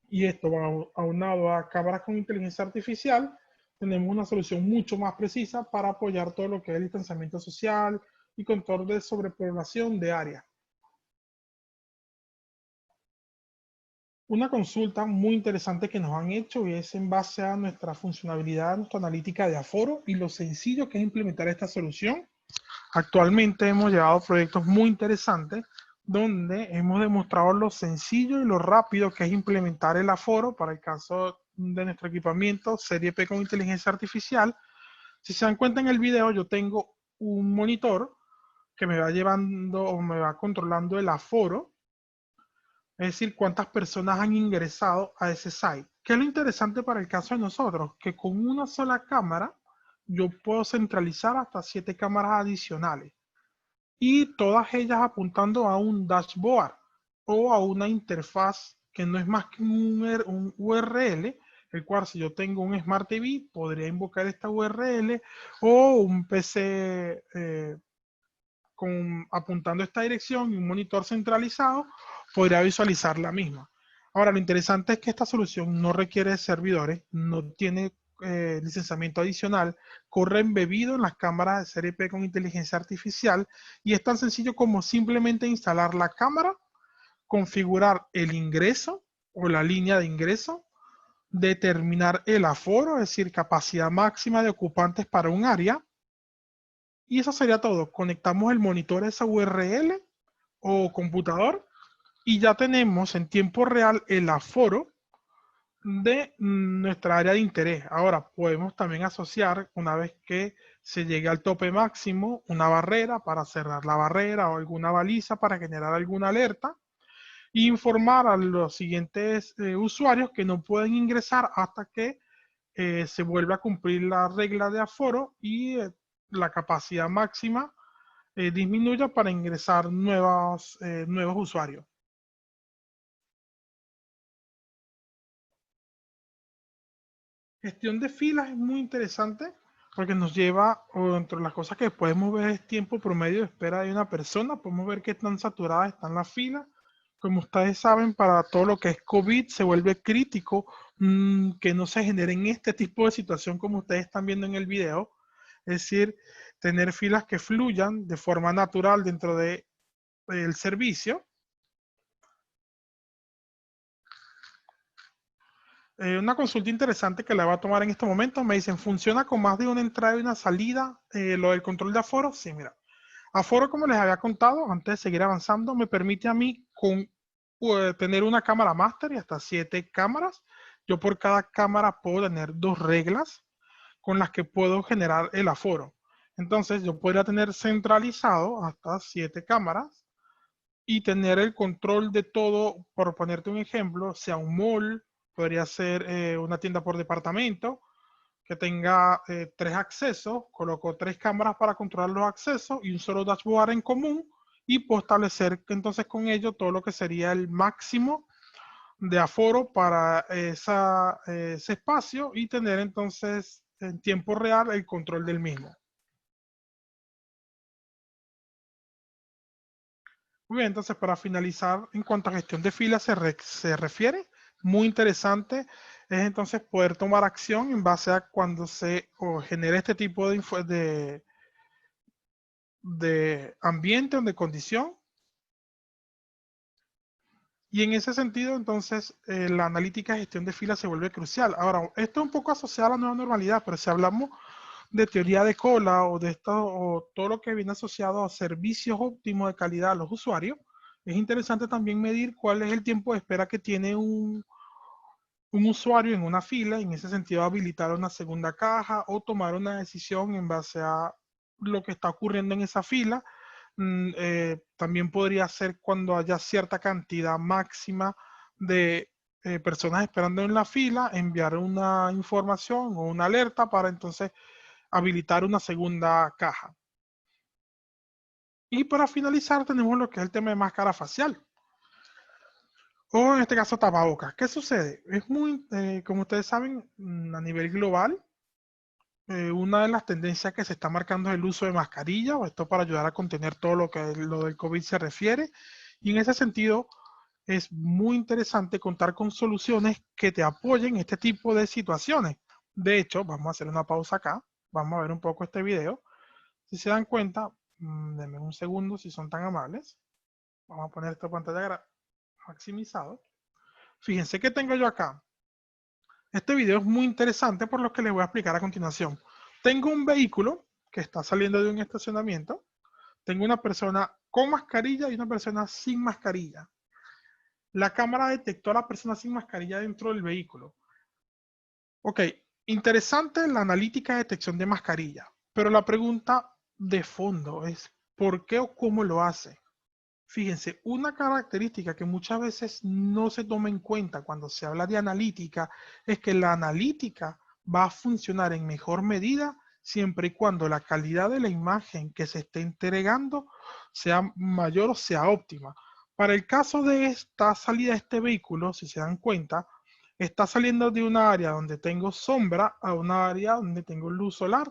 S1: Y esto va aunado a cámaras con inteligencia artificial, tenemos una solución mucho más precisa para apoyar todo lo que es el distanciamiento social y control de sobrepoblación de áreas. Una consulta muy interesante que nos han hecho y es en base a nuestra funcionalidad, nuestra analítica de aforo y lo sencillo que es implementar esta solución. Actualmente hemos llevado proyectos muy interesantes donde hemos demostrado lo sencillo y lo rápido que es implementar el aforo para el caso de nuestro equipamiento Serie P con inteligencia artificial. Si se dan cuenta en el video, yo tengo un monitor que me va llevando o me va controlando el aforo, es decir, cuántas personas han ingresado a ese site. ¿Qué es lo interesante para el caso de nosotros? Que con una sola cámara yo puedo centralizar hasta 7 cámaras adicionales y todas ellas apuntando a un dashboard o a una interfaz que no es más que un URL, el cual si yo tengo un Smart TV podría invocar esta URL o un PC apuntando a esta dirección y un monitor centralizado podría visualizar la misma. Ahora, lo interesante es que esta solución no requiere servidores, no tiene licenciamiento adicional, corre embebido en las cámaras de serie P con inteligencia artificial y es tan sencillo como simplemente instalar la cámara, configurar el ingreso o la línea de ingreso, determinar el aforo, es decir, capacidad máxima de ocupantes para un área, y eso sería todo. Conectamos el monitor a esa URL o computador y ya tenemos en tiempo real el aforo de nuestra área de interés. Ahora podemos también asociar, una vez que se llegue al tope máximo, una barrera para cerrar la barrera o alguna baliza para generar alguna alerta e informar a los siguientes usuarios que no pueden ingresar hasta que se vuelva a cumplir la regla de aforo y la capacidad máxima disminuya para ingresar nuevos usuarios. Gestión de filas es muy interesante porque nos lleva, o dentro de las cosas que podemos ver es tiempo promedio de espera de una persona, podemos ver qué tan saturadas están las filas. Como ustedes saben, para todo lo que es COVID se vuelve crítico que no se generen este tipo de situación como ustedes están viendo en el video, es decir, tener filas que fluyan de forma natural dentro del servicio. Una consulta interesante que la voy a tomar en este momento. Me dicen, ¿funciona con más de una entrada y una salida lo del control de aforo? Sí, mira. Aforo, como les había contado, antes de seguir avanzando, me permite a mí tener una cámara máster y hasta 7 cámaras. Yo por cada cámara puedo tener 2 reglas con las que puedo generar el aforo. Entonces, yo podría tener centralizado hasta 7 cámaras y tener el control de todo, por ponerte un ejemplo, sea un mall, podría ser una tienda por departamento, que tenga 3 accesos, coloco 3 cámaras para controlar los accesos y un solo dashboard en común y puedo establecer entonces con ello todo lo que sería el máximo de aforo para ese espacio y tener entonces en tiempo real el control del mismo. Muy bien, entonces para finalizar, en cuanto a gestión de filas se refiere, muy interesante es entonces poder tomar acción en base a cuando se genere este tipo de ambiente o de condición. Y en ese sentido, entonces, la analítica de gestión de filas se vuelve crucial. Ahora, esto es un poco asociado a la nueva normalidad, pero si hablamos de teoría de cola o de esto, o todo lo que viene asociado a servicios óptimos de calidad a los usuarios, es interesante también medir cuál es el tiempo de espera que tiene un usuario en una fila, y en ese sentido habilitar una segunda caja o tomar una decisión en base a lo que está ocurriendo en esa fila. También podría ser cuando haya cierta cantidad máxima de personas esperando en la fila, enviar una información o una alerta para entonces habilitar una segunda caja. Y para finalizar tenemos lo que es el tema de máscara facial. O en este caso tapabocas. ¿Qué sucede? Es muy, como ustedes saben, a nivel global, una de las tendencias que se está marcando es el uso de mascarilla, o esto para ayudar a contener todo lo que lo del COVID se refiere. Y en ese sentido, es muy interesante contar con soluciones que te apoyen en este tipo de situaciones. De hecho, vamos a hacer una pausa acá, vamos a ver un poco este video. Si se dan cuenta, denme un segundo si son tan amables. Vamos a poner esta pantalla maximizado. Fíjense que tengo yo acá. Este video es muy interesante por lo que les voy a explicar a continuación. Tengo un vehículo que está saliendo de un estacionamiento. Tengo una persona con mascarilla y una persona sin mascarilla. La cámara detectó a la persona sin mascarilla dentro del vehículo. Ok, interesante la analítica de detección de mascarilla, pero la pregunta de fondo es ¿por qué o cómo lo hace? Fíjense, una característica que muchas veces no se toma en cuenta cuando se habla de analítica es que la analítica va a funcionar en mejor medida siempre y cuando la calidad de la imagen que se esté entregando sea mayor o sea óptima. Para el caso de esta salida de este vehículo, si se dan cuenta, está saliendo de una área donde tengo sombra a una área donde tengo luz solar.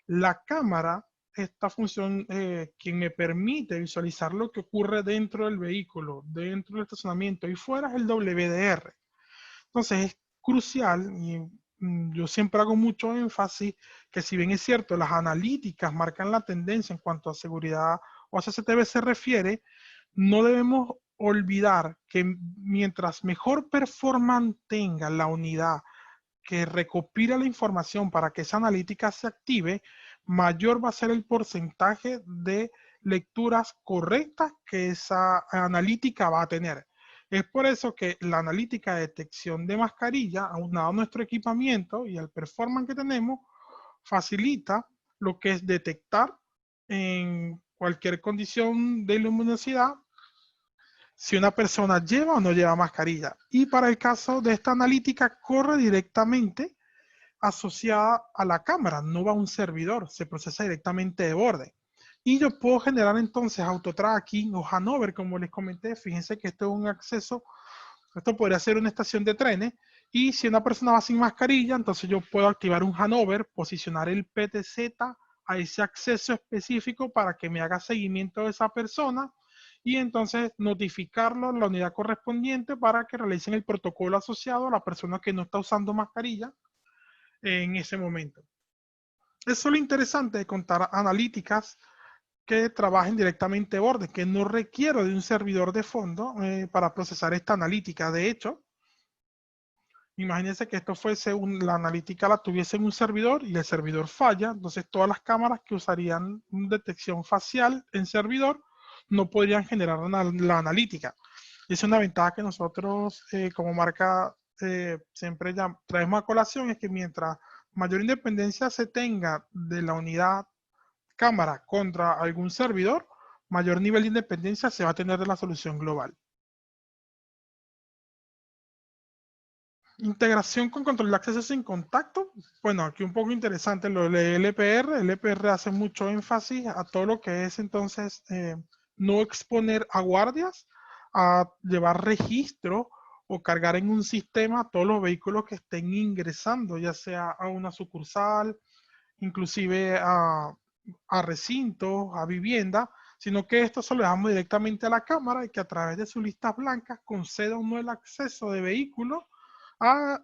S1: La cámara, esta función que me permite visualizar lo que ocurre dentro del vehículo, dentro del estacionamiento y fuera es el WDR. Entonces es crucial y yo siempre hago mucho énfasis que si bien es cierto, las analíticas marcan la tendencia en cuanto a seguridad o a CCTV se refiere, no debemos olvidar que mientras mejor performance tenga la unidad que recopila la información para que esa analítica se active, mayor va a ser el porcentaje de lecturas correctas que esa analítica va a tener. Es por eso que la analítica de detección de mascarilla, aunado a nuestro equipamiento y al performance que tenemos, facilita lo que es detectar en cualquier condición de luminosidad si una persona lleva o no lleva mascarilla. Y para el caso de esta analítica, corre directamente asociada a la cámara, no va a un servidor, se procesa directamente de borde. Y yo puedo generar entonces autotracking o Hanover, como les comenté. Fíjense que esto es un acceso, esto podría ser una estación de trenes. Y si una persona va sin mascarilla, entonces yo puedo activar un Hanover, posicionar el PTZ a ese acceso específico para que me haga seguimiento de esa persona y entonces notificarlo a la unidad correspondiente para que realicen el protocolo asociado a la persona que no está usando mascarilla en ese momento. Eso es lo interesante de contar analíticas que trabajen directamente de borde, que no requiero de un servidor de fondo para procesar esta analítica. De hecho, imagínense que esto fuese la analítica la tuviese en un servidor y el servidor falla, entonces todas las cámaras que usarían detección facial en servidor no podrían generar la analítica. Y es una ventaja que nosotros como marca siempre ya traemos a colación, es que mientras mayor independencia se tenga de la unidad cámara contra algún servidor, mayor nivel de independencia se va a tener de la solución global. Integración con control de acceso sin contacto. Bueno, aquí un poco interesante lo de LPR. LPR hace mucho énfasis a todo lo que es entonces no exponer a guardias, a llevar registro o cargar en un sistema todos los vehículos que estén ingresando, ya sea a una sucursal, inclusive a recintos, a vivienda, sino que esto se lo dejamos directamente a la cámara y que a través de sus listas blancas conceda o no el acceso de vehículos a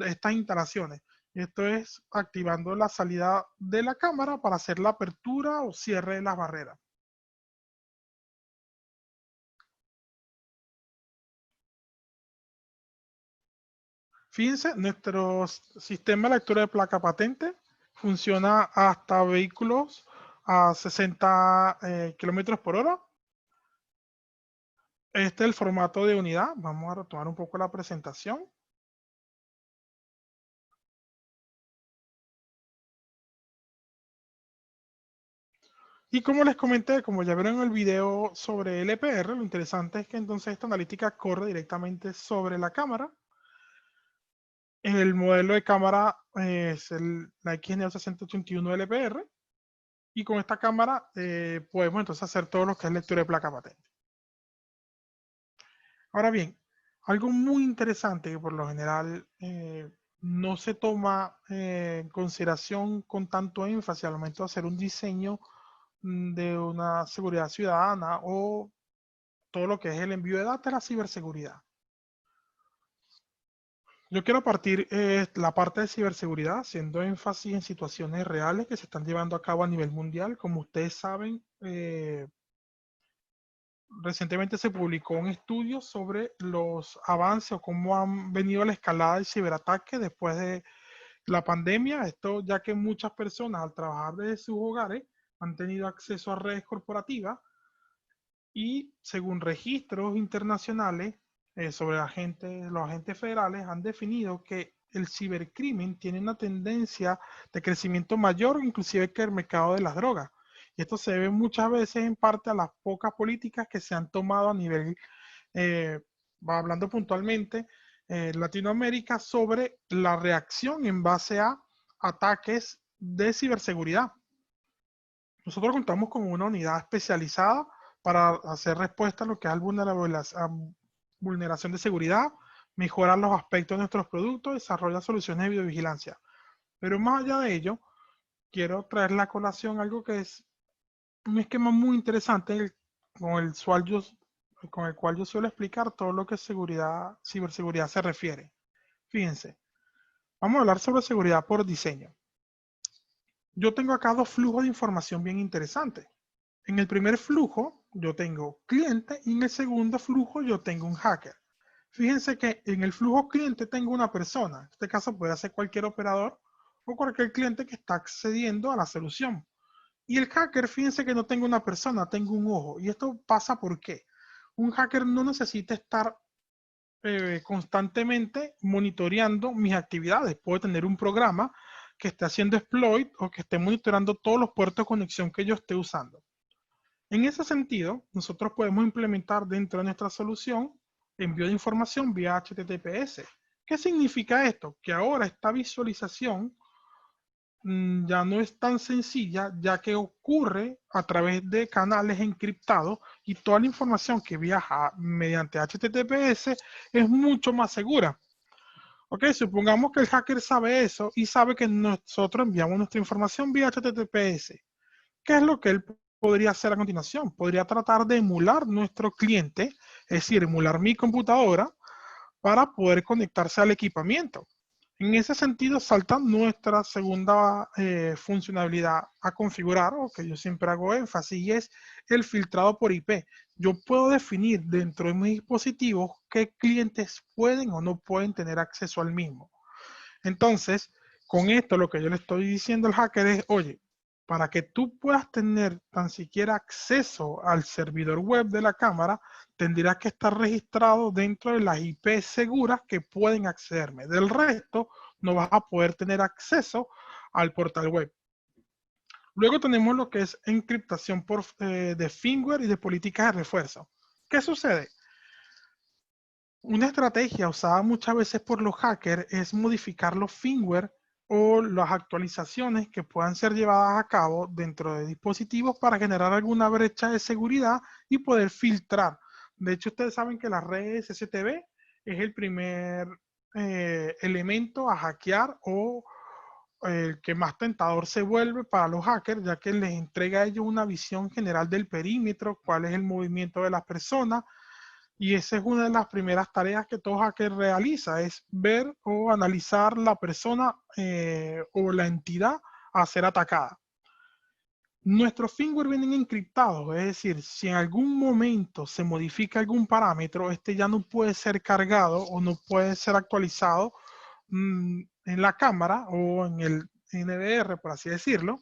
S1: estas instalaciones. Esto es activando la salida de la cámara para hacer la apertura o cierre de las barreras. Fíjense, nuestro sistema de lectura de placa patente funciona hasta vehículos a 60 kilómetros por hora. Este es el formato de unidad. Vamos a retomar un poco la presentación. Y como les comenté, como ya vieron en el video sobre LPR, lo interesante es que entonces esta analítica corre directamente sobre la cámara. El modelo de cámara es la XNO 681 LPR y con esta cámara podemos entonces hacer todo lo que es lectura de placa patente. Ahora bien, algo muy interesante que por lo general no se toma en consideración con tanto énfasis al momento de hacer un diseño de una seguridad ciudadana o todo lo que es el envío de datos es la ciberseguridad. Yo quiero partir la parte de ciberseguridad haciendo énfasis en situaciones reales que se están llevando a cabo a nivel mundial. Como ustedes saben, recientemente se publicó un estudio sobre los avances o cómo han venido la escalada del ciberataque después de la pandemia. Esto ya que muchas personas al trabajar desde sus hogares han tenido acceso a redes corporativas y según registros internacionales sobre los agentes federales han definido que el cibercrimen tiene una tendencia de crecimiento mayor inclusive que el mercado de las drogas. Y esto se debe muchas veces en parte a las pocas políticas que se han tomado a nivel, eh, hablando puntualmente, Latinoamérica sobre la reacción en base a ataques de ciberseguridad. Nosotros contamos con una unidad especializada para hacer respuesta a lo que es la vulneración de seguridad, mejorar los aspectos de nuestros productos, desarrollar soluciones de videovigilancia. Pero más allá de ello, quiero traer la colación algo que es un esquema muy interesante con el cual yo suelo explicar todo lo que ciberseguridad se refiere. Fíjense, vamos a hablar sobre seguridad por diseño. Yo tengo acá dos flujos de información bien interesantes. En el primer flujo yo tengo cliente y en el segundo flujo yo tengo un hacker. Fíjense que en el flujo cliente tengo una persona. En este caso puede ser cualquier operador o cualquier cliente que está accediendo a la solución. Y el hacker, fíjense que no tengo una persona, tengo un ojo. Y esto pasa porque un hacker no necesita estar constantemente monitoreando mis actividades. Puedo tener un programa que esté haciendo exploit o que esté monitoreando todos los puertos de conexión que yo esté usando. En ese sentido, nosotros podemos implementar dentro de nuestra solución envío de información vía HTTPS. ¿Qué significa esto? Que ahora esta visualización ya no es tan sencilla, ya que ocurre a través de canales encriptados y toda la información que viaja mediante HTTPS es mucho más segura. Ok, supongamos que el hacker sabe eso y sabe que nosotros enviamos nuestra información vía HTTPS. ¿Qué es lo que él podría hacer a continuación? Podría tratar de emular nuestro cliente, es decir, emular mi computadora para poder conectarse al equipamiento. En ese sentido, salta nuestra segunda funcionalidad a configurar, o que yo siempre hago énfasis, y es el filtrado por IP. Yo puedo definir dentro de mis dispositivos qué clientes pueden o no pueden tener acceso al mismo. Entonces, con esto lo que yo le estoy diciendo al hacker es, oye, para que tú puedas tener tan siquiera acceso al servidor web de la cámara, tendrás que estar registrado dentro de las IP seguras que pueden accederme. Del resto, no vas a poder tener acceso al portal web. Luego tenemos lo que es encriptación de firmware y de políticas de refuerzo. ¿Qué sucede? Una estrategia usada muchas veces por los hackers es modificar los firmware o las actualizaciones que puedan ser llevadas a cabo dentro de dispositivos para generar alguna brecha de seguridad y poder filtrar. De hecho, ustedes saben que las redes SSTB es el primer elemento a hackear o el que más tentador se vuelve para los hackers, ya que les entrega a ellos una visión general del perímetro, cuál es el movimiento de las personas, y esa es una de las primeras tareas que todo hacker realiza, es ver o analizar la persona o la entidad a ser atacada. Nuestros firmware vienen encriptados, es decir, si en algún momento se modifica algún parámetro, este ya no puede ser cargado o no puede ser actualizado en la cámara o en el NDR, por así decirlo,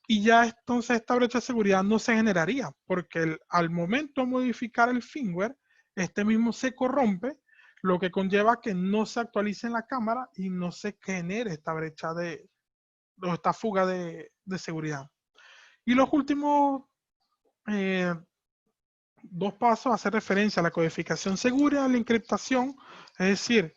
S1: y ya entonces esta brecha de seguridad no se generaría, porque al momento de modificar el firmware, este mismo se corrompe, lo que conlleva que no se actualice en la cámara y no se genere esta brecha o esta fuga de seguridad. Y los últimos dos pasos hacen referencia a la codificación segura, a la encriptación, es decir,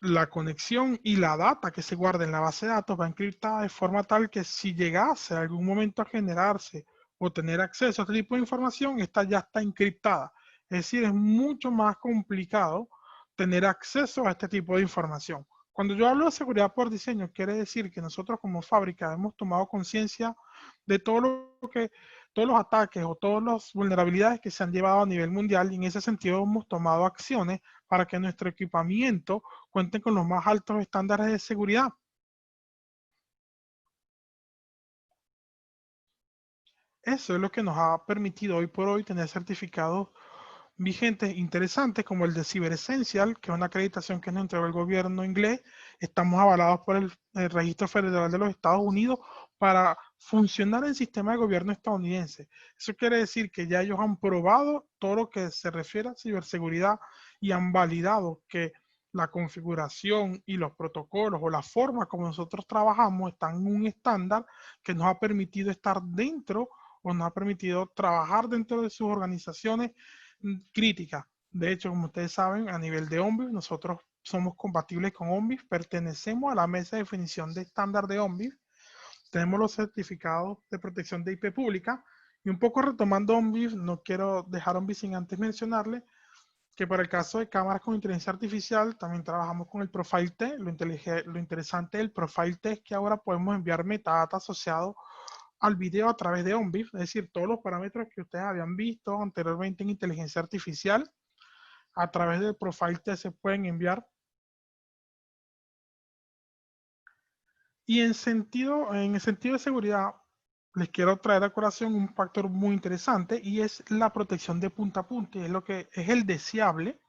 S1: la conexión y la data que se guarda en la base de datos va encriptada de forma tal que si llegase algún momento a generarse o tener acceso a este tipo de información, esta ya está encriptada. Es decir, es mucho más complicado tener acceso a este tipo de información. Cuando yo hablo de seguridad por diseño, quiere decir que nosotros como fábrica hemos tomado conciencia de todo lo que, todos los ataques o todas las vulnerabilidades que se han llevado a nivel mundial y en ese sentido hemos tomado acciones para que nuestro equipamiento cuenten con los más altos estándares de seguridad. Eso es lo que nos ha permitido hoy por hoy tener certificados vigentes interesantes como el de Cyber Essential, que es una acreditación que nos entregó el gobierno inglés. Estamos avalados por el Registro Federal de los Estados Unidos para funcionar el sistema de gobierno estadounidense. Eso quiere decir que ya ellos han probado todo lo que se refiere a ciberseguridad y han validado que la configuración y los protocolos o la forma como nosotros trabajamos están en un estándar que nos ha permitido estar dentro o nos ha permitido trabajar dentro de sus organizaciones críticas. De hecho, como ustedes saben, a nivel de OMBIF, nosotros somos compatibles con OMBIF, pertenecemos a la mesa de definición de estándar de OMBIF, tenemos los certificados de protección de IP pública, y un poco retomando OMBIF, no quiero dejar OMBIF sin antes mencionarle que para el caso de cámaras con inteligencia artificial, también trabajamos con el Profile Test. Lo interesante del Profile Test es que ahora podemos enviar metadata asociado al video a través de OnBeef, es decir, todos los parámetros que ustedes habían visto anteriormente en inteligencia artificial, a través del Profile Test se pueden enviar. Y en el sentido de seguridad, les quiero traer a colación un factor muy interesante y es la protección de punta a punta. Es lo que es el deseable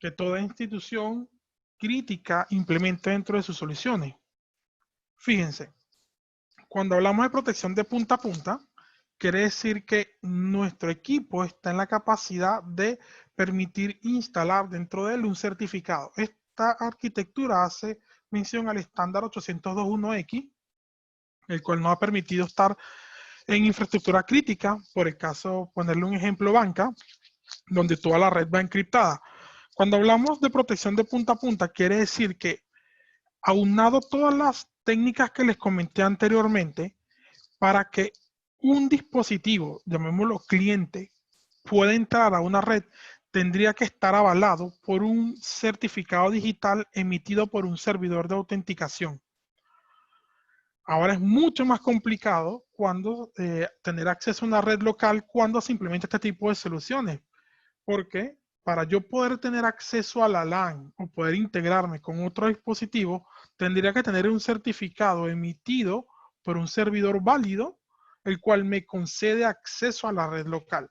S1: que toda institución crítica implemente dentro de sus soluciones. Fíjense, cuando hablamos de protección de punta a punta, quiere decir que nuestro equipo está en la capacidad de permitir instalar dentro de él un certificado. Esta arquitectura hace mención al estándar 802.1x, el cual nos ha permitido estar en infraestructura crítica, por el caso, ponerle un ejemplo, banca, donde toda la red va encriptada. Cuando hablamos de protección de punta a punta, quiere decir que aunado todas las técnicas que les comenté anteriormente, para que un dispositivo, llamémoslo cliente, pueda entrar a una red, tendría que estar avalado por un certificado digital emitido por un servidor de autenticación. Ahora es mucho más complicado cuando tener acceso a una red local cuando se implementa este tipo de soluciones, porque para yo poder tener acceso a la LAN o poder integrarme con otro dispositivo, tendría que tener un certificado emitido por un servidor válido, el cual me concede acceso a la red local.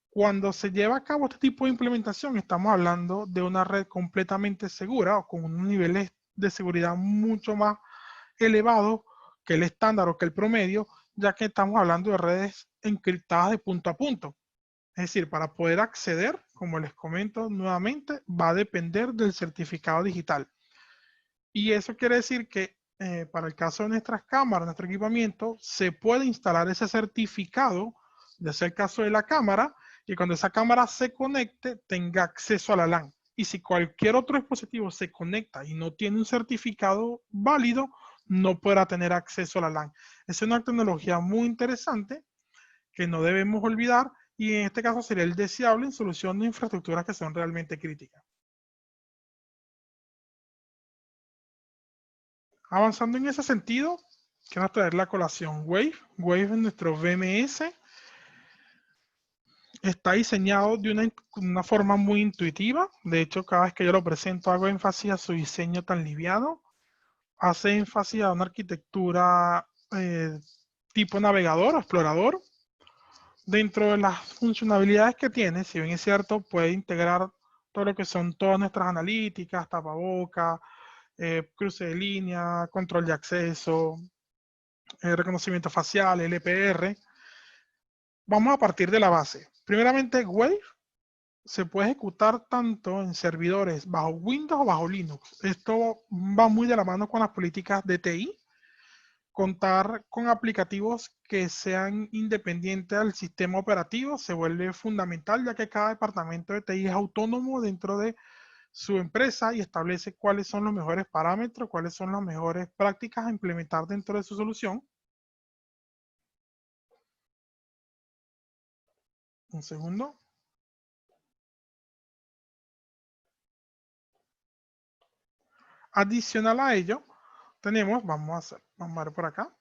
S1: Cuando se lleva a cabo este tipo de implementación, estamos hablando de una red completamente segura o con unos niveles de seguridad mucho más elevados que el estándar o que el promedio, ya que estamos hablando de redes encriptadas de punto a punto. Es decir, para poder acceder, como les comento nuevamente, va a depender del certificado digital. Y eso quiere decir que para el caso de nuestras cámaras, nuestro equipamiento, se puede instalar ese certificado, ya sea el caso de la cámara, y cuando esa cámara se conecte, tenga acceso a la LAN. Y si cualquier otro dispositivo se conecta y no tiene un certificado válido, no podrá tener acceso a la LAN. Es una tecnología muy interesante que no debemos olvidar y en este caso sería el deseable en solución de infraestructuras que son realmente críticas. Avanzando en ese sentido, quiero traer la colación Wave. Wave es nuestro VMS. Está diseñado de una forma muy intuitiva. De hecho, cada vez que yo lo presento hago énfasis a su diseño tan liviano. Hace énfasis a una arquitectura tipo navegador, explorador. Dentro de las funcionalidades que tiene, si bien es cierto, puede integrar todo lo que son todas nuestras analíticas, tapabocas, cruce de línea, control de acceso, reconocimiento facial, LPR. Vamos a partir de la base. Primeramente, Wave se puede ejecutar tanto en servidores bajo Windows o bajo Linux. Esto va muy de la mano con las políticas de TI. Contar con aplicativos que sean independientes del sistema operativo se vuelve fundamental, ya que cada departamento de TI es autónomo dentro de su empresa y establece cuáles son los mejores parámetros, cuáles son las mejores prácticas a implementar dentro de su solución. Un segundo. Adicional a ello, tenemos, vamos a ver por acá,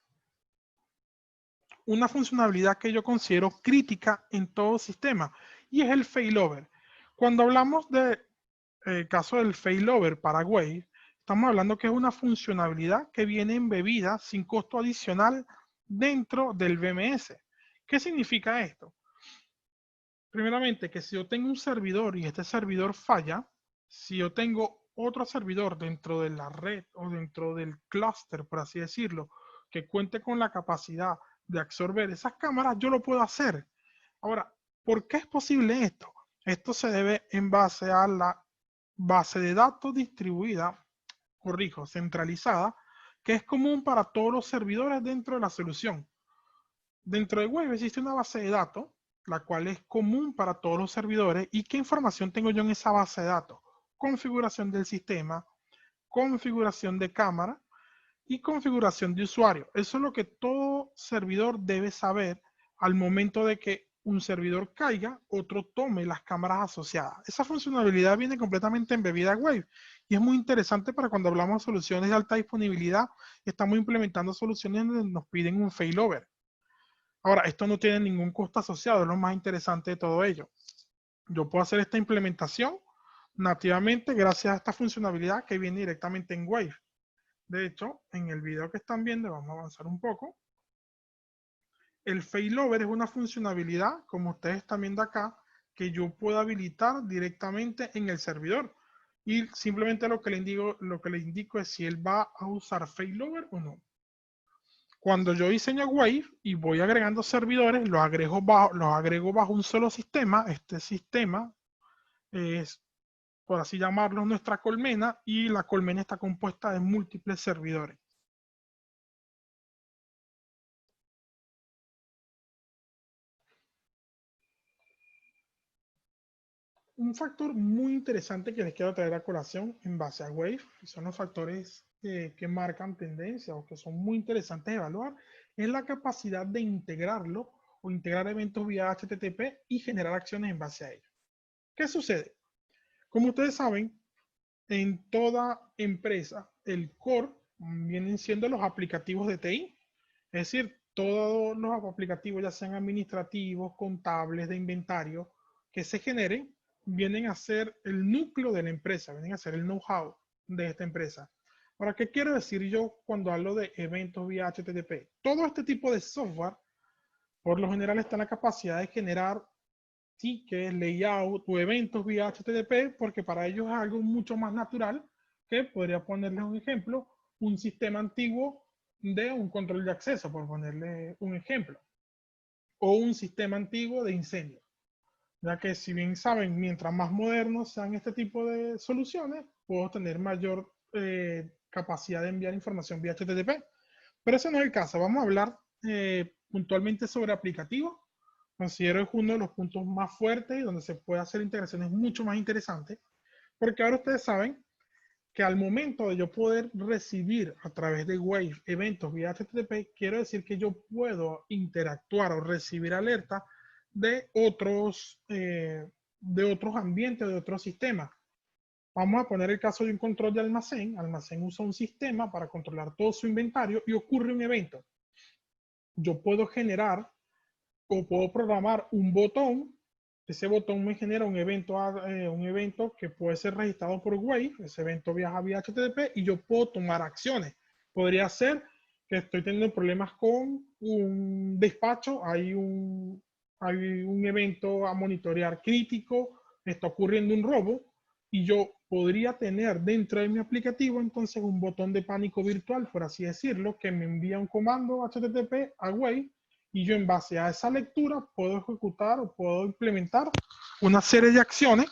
S1: una funcionalidad que yo considero crítica en todo sistema y es el failover. Cuando hablamos del caso del failover para Wave, estamos hablando que es una funcionalidad que viene embebida sin costo adicional dentro del VMS. ¿Qué significa esto? Primeramente, que si yo tengo un servidor y este servidor falla, si yo tengo otro servidor dentro de la red o dentro del clúster, por así decirlo, que cuente con la capacidad de absorber esas cámaras, yo lo puedo hacer. Ahora, ¿por qué es posible esto? Esto se debe en base a la base de datos distribuida, corrijo, centralizada, que es común para todos los servidores dentro de la solución. Dentro de Wave existe una base de datos, la cual es común para todos los servidores. ¿Y qué información tengo yo en esa base de datos? Configuración del sistema, configuración de cámara y configuración de usuario. Eso es lo que todo servidor debe saber al momento de que un servidor caiga, otro tome las cámaras asociadas. Esa funcionalidad viene completamente embebida en Wave y es muy interesante para cuando hablamos de soluciones de alta disponibilidad y estamos implementando soluciones donde nos piden un failover. Ahora, esto no tiene ningún costo asociado, es lo más interesante de todo ello. Yo puedo hacer esta implementación nativamente gracias a esta funcionalidad que viene directamente en Wave. De hecho, en el video que están viendo, vamos a avanzar un poco. El failover es una funcionalidad, como ustedes están viendo acá, que yo puedo habilitar directamente en el servidor. Y simplemente lo que le indico es si él va a usar failover o no. Cuando yo diseño Wave y voy agregando servidores, los agrego bajo un solo sistema. Este sistema es, por así llamarlo, nuestra colmena y la colmena está compuesta de múltiples servidores. Un factor muy interesante que les quiero traer a colación en base a Wave, que son los factores que marcan tendencia o que son muy interesantes de evaluar, es la capacidad de integrarlo o integrar eventos vía HTTP y generar acciones en base a ello. ¿Qué sucede? Como ustedes saben, en toda empresa, el core vienen siendo los aplicativos de TI. Es decir, todos los aplicativos, ya sean administrativos, contables, de inventario, que se generen, vienen a ser el núcleo de la empresa, vienen a ser el know-how de esta empresa. Ahora, ¿qué quiero decir yo cuando hablo de eventos vía HTTP? Todo este tipo de software, por lo general, está en la capacidad de generar tickets, layout o eventos vía HTTP, porque para ellos es algo mucho más natural que podría ponerles un ejemplo, un sistema antiguo de un control de acceso, por ponerle un ejemplo, o un sistema antiguo de incendio. Ya que si bien saben, mientras más modernos sean este tipo de soluciones, puedo tener mayor capacidad de enviar información vía HTTP. Pero ese no es el caso. Vamos a hablar puntualmente sobre aplicativos. Considero es uno de los puntos más fuertes y donde se puede hacer integraciones mucho más interesantes, porque ahora ustedes saben que al momento de yo poder recibir a través de Wave eventos vía HTTP, quiero decir que yo puedo interactuar o recibir alertas de otros ambientes, de otros sistemas. Vamos a poner el caso de un control de almacén. Almacén usa un sistema para controlar todo su inventario y ocurre un evento. Yo puedo generar o puedo programar un botón. Ese botón me genera un evento que puede ser registrado por Wave. Ese evento viaja vía HTTP y yo puedo tomar acciones. Podría ser que estoy teniendo problemas con un despacho, hay un evento a monitorear crítico, está ocurriendo un robo y yo podría tener dentro de mi aplicativo entonces un botón de pánico virtual, por así decirlo, que me envía un comando HTTP a Wave y yo en base a esa lectura puedo ejecutar o puedo implementar una serie de acciones,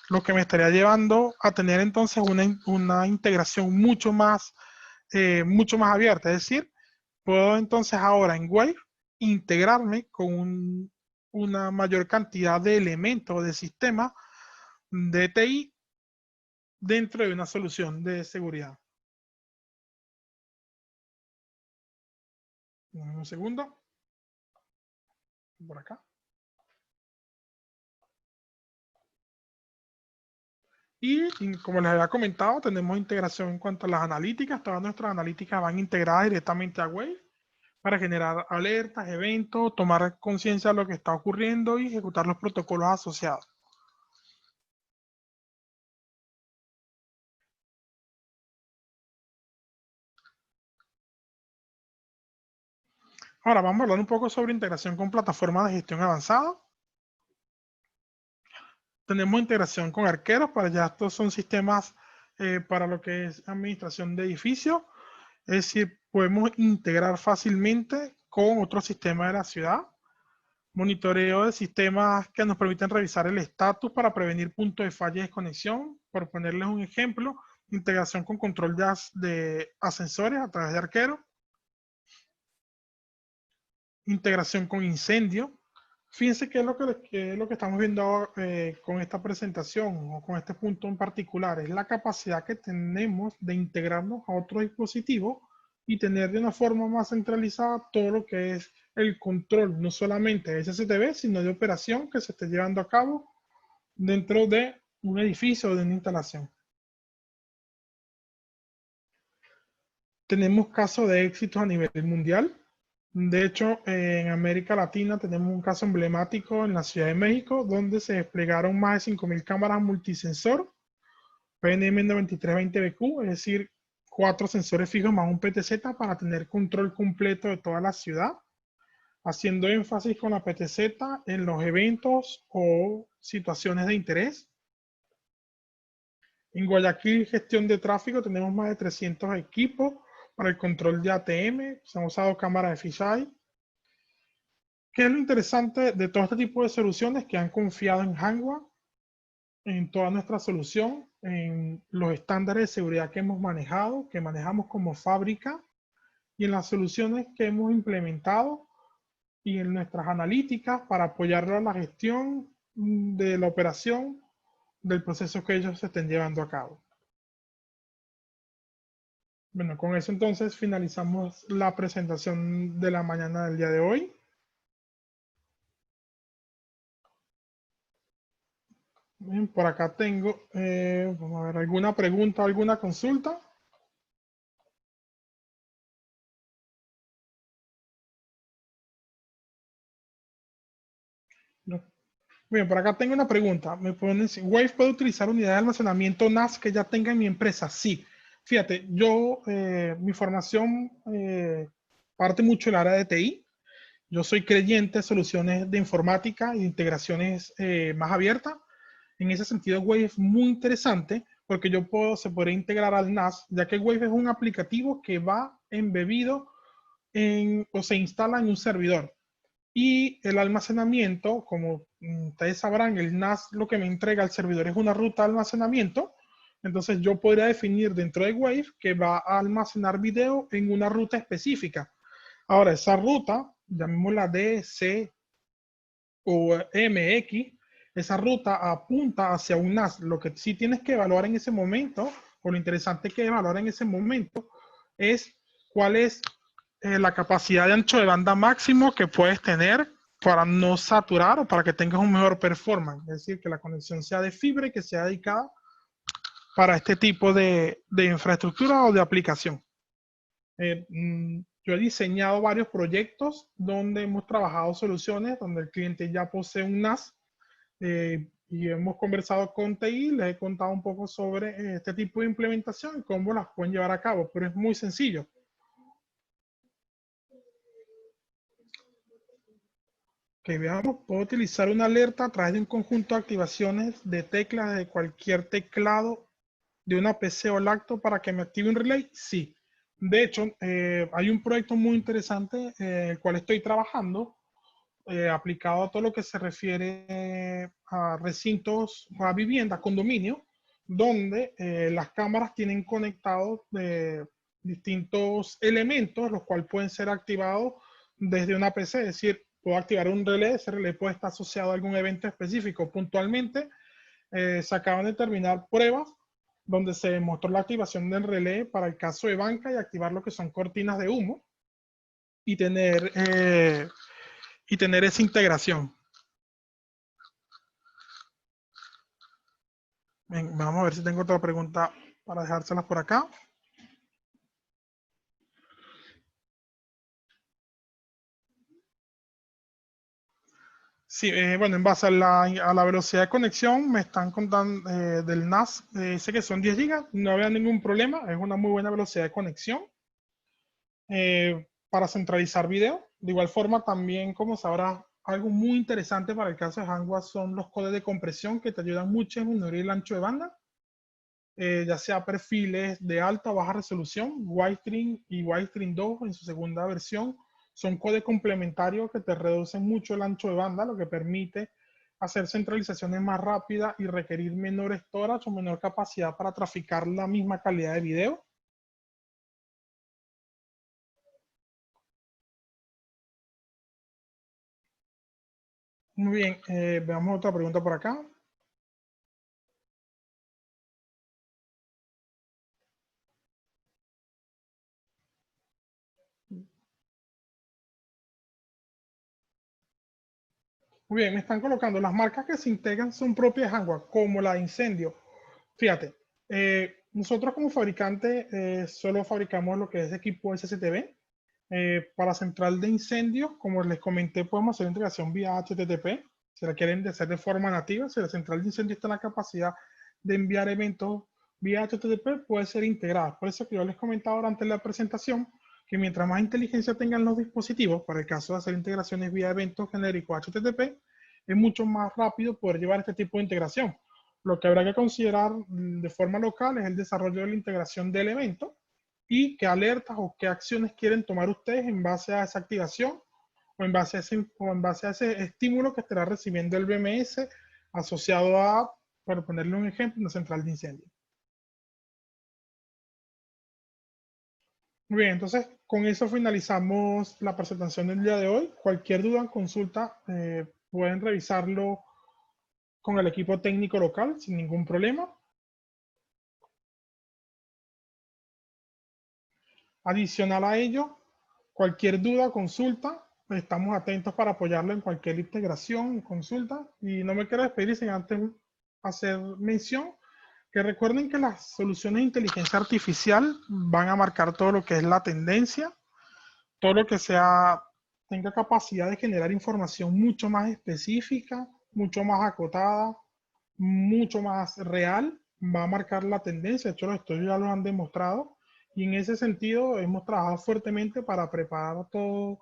S1: lo que me estaría llevando a tener entonces una integración mucho más abierta. Es decir, puedo entonces ahora en Wave integrarme con una mayor cantidad de elementos de sistemas de TI dentro de una solución de seguridad. Un segundo. Por acá. Y como les había comentado, tenemos integración en cuanto a las analíticas. Todas nuestras analíticas van integradas directamente a Wave para generar alertas, eventos, tomar conciencia de lo que está ocurriendo y ejecutar los protocolos asociados. Ahora vamos a hablar un poco sobre integración con plataformas de gestión avanzada. Tenemos integración con arqueros, para ya estos son sistemas para lo que es administración de edificios. Es decir, podemos integrar fácilmente con otros sistemas de la ciudad. Monitoreo de sistemas que nos permiten revisar el estatus para prevenir puntos de falla y desconexión. Por ponerles un ejemplo, integración con control de ascensores a través de arquero. Integración con incendio. Fíjense qué es lo que estamos viendo con esta presentación o con este punto en particular. Es la capacidad que tenemos de integrarnos a otro dispositivo y tener de una forma más centralizada todo lo que es el control, no solamente de SCTV, sino de operación que se esté llevando a cabo dentro de un edificio o de una instalación. Tenemos casos de éxitos a nivel mundial. De hecho, en América Latina tenemos un caso emblemático en la Ciudad de México, donde se desplegaron más de 5.000 cámaras multisensor PNM9320BQ, es decir, 4 sensores fijos más un PTZ para tener control completo de toda la ciudad, haciendo énfasis con la PTZ en los eventos o situaciones de interés. En Guayaquil, gestión de tráfico, tenemos más de 300 equipos para el control de ATM, se han usado cámaras de fisheye. ¿Qué es lo interesante de todo este tipo de soluciones? Que han confiado en Hanwha, en toda nuestra solución, en los estándares de seguridad que hemos manejado, que manejamos como fábrica, y en las soluciones que hemos implementado y en nuestras analíticas para apoyarlo a la gestión de la operación del proceso que ellos se estén llevando a cabo. Bueno, con eso entonces finalizamos la presentación de la mañana del día de hoy. Bien, por acá tengo, vamos a ver, ¿alguna pregunta, alguna consulta? No. Bien, por acá tengo una pregunta. Me ponen, si Wave puede utilizar unidad de almacenamiento NAS que ya tenga en mi empresa. Sí. Fíjate, yo, mi formación parte mucho del área de TI. Yo soy creyente de soluciones de informática y de integraciones más abiertas. En ese sentido, Wave es muy interesante porque se puede integrar al NAS, ya que Wave es un aplicativo que va embebido o se instala en un servidor. Y el almacenamiento, como ustedes sabrán, el NAS lo que me entrega el servidor es una ruta de almacenamiento. Entonces yo podría definir dentro de Wave que va a almacenar video en una ruta específica. Ahora, esa ruta, llamémosla DC o MX, esa ruta apunta hacia un NAS. Lo que sí tienes que evaluar en ese momento, o lo interesante que evaluar en ese momento, es cuál es la capacidad de ancho de banda máximo que puedes tener para no saturar o para que tengas un mejor performance. Es decir, que la conexión sea de fibra y que sea dedicada para este tipo de infraestructura o de aplicación. Yo he diseñado varios proyectos donde hemos trabajado soluciones donde el cliente ya posee un NAS y hemos conversado con TI, les he contado un poco sobre este tipo de implementación y cómo las pueden llevar a cabo, pero es muy sencillo. Que veamos, puedo utilizar una alerta a través de un conjunto de activaciones de teclas de cualquier teclado de una PC o laptop para que me active un relay. Sí. De hecho, hay un proyecto muy interesante el cual estoy trabajando aplicado a todo lo que se refiere a recintos, a viviendas, condominios, donde las cámaras tienen conectados distintos elementos, los cuales pueden ser activados desde una PC. Es decir, puedo activar un relé, ese relé puede estar asociado a algún evento específico. Puntualmente, se acaban de terminar pruebas donde se mostró la activación del relé para el caso de banca y activar lo que son cortinas de humo y tener esa integración. Bien, vamos a ver si tengo otra pregunta para dejárselas por acá. Sí, bueno, en base a la velocidad de conexión, me están contando del NAS, dice que son 10 GB, no había ningún problema, es una muy buena velocidad de conexión para centralizar video. De igual forma, también, como sabrás, algo muy interesante para el caso de Hangouts son los codes de compresión que te ayudan mucho en disminuir el ancho de banda, ya sea perfiles de alta o baja resolución, widestream y widestream 2 en su segunda versión, son codes complementarios que te reducen mucho el ancho de banda, lo que permite hacer centralizaciones más rápidas y requerir menor storage o menor capacidad para traficar la misma calidad de video. Muy bien, veamos otra pregunta por acá. Muy bien, me están colocando las marcas que se integran son propias de Hanwha, como la de incendio. Fíjate, nosotros como fabricante solo fabricamos lo que es equipo SCTV. Para central de incendios, como les comenté, podemos hacer integración vía HTTP. Si la quieren hacer de forma nativa, si la central de incendios está en la capacidad de enviar eventos vía HTTP, puede ser integrada. Por eso que yo les comentaba durante la presentación que mientras más inteligencia tengan los dispositivos, para el caso de hacer integraciones vía eventos genéricos HTTP, es mucho más rápido poder llevar este tipo de integración. Lo que habrá que considerar de forma local es el desarrollo de la integración del evento y qué alertas o qué acciones quieren tomar ustedes en base a esa activación o en base a ese estímulo que estará recibiendo el BMS asociado a, para ponerle un ejemplo, una central de incendio. Muy bien, entonces con eso finalizamos la presentación del día de hoy. Cualquier duda, consulta, pueden revisarlo con el equipo técnico local sin ningún problema. Adicional a ello, cualquier duda, consulta, estamos atentos para apoyarlo en cualquier integración, consulta. Y no me quiero despedir sin antes hacer mención que recuerden que las soluciones de inteligencia artificial van a marcar todo lo que es la tendencia, todo lo que sea, tenga capacidad de generar información mucho más específica, mucho más acotada, mucho más real, va a marcar la tendencia. De hecho, los estudios ya lo han demostrado. Y en ese sentido, hemos trabajado fuertemente para preparar a todos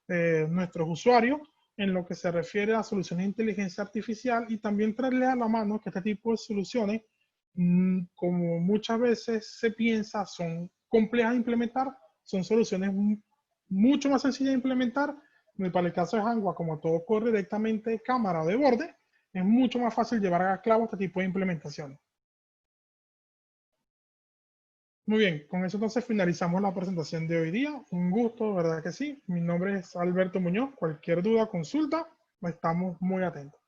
S1: nuestros usuarios en lo que se refiere a soluciones de inteligencia artificial y también traerles a la mano que este tipo de soluciones, como muchas veces se piensa, son complejas de implementar, son soluciones mucho más sencillas de implementar. Para el caso de Hangouts, como todo corre directamente de cámara o de borde, es mucho más fácil llevar a cabo este tipo de implementaciones. Muy bien, con eso entonces finalizamos la presentación de hoy día. Un gusto, ¿verdad que sí? Mi nombre es Alberto Muñoz. Cualquier duda, consulta, estamos muy atentos.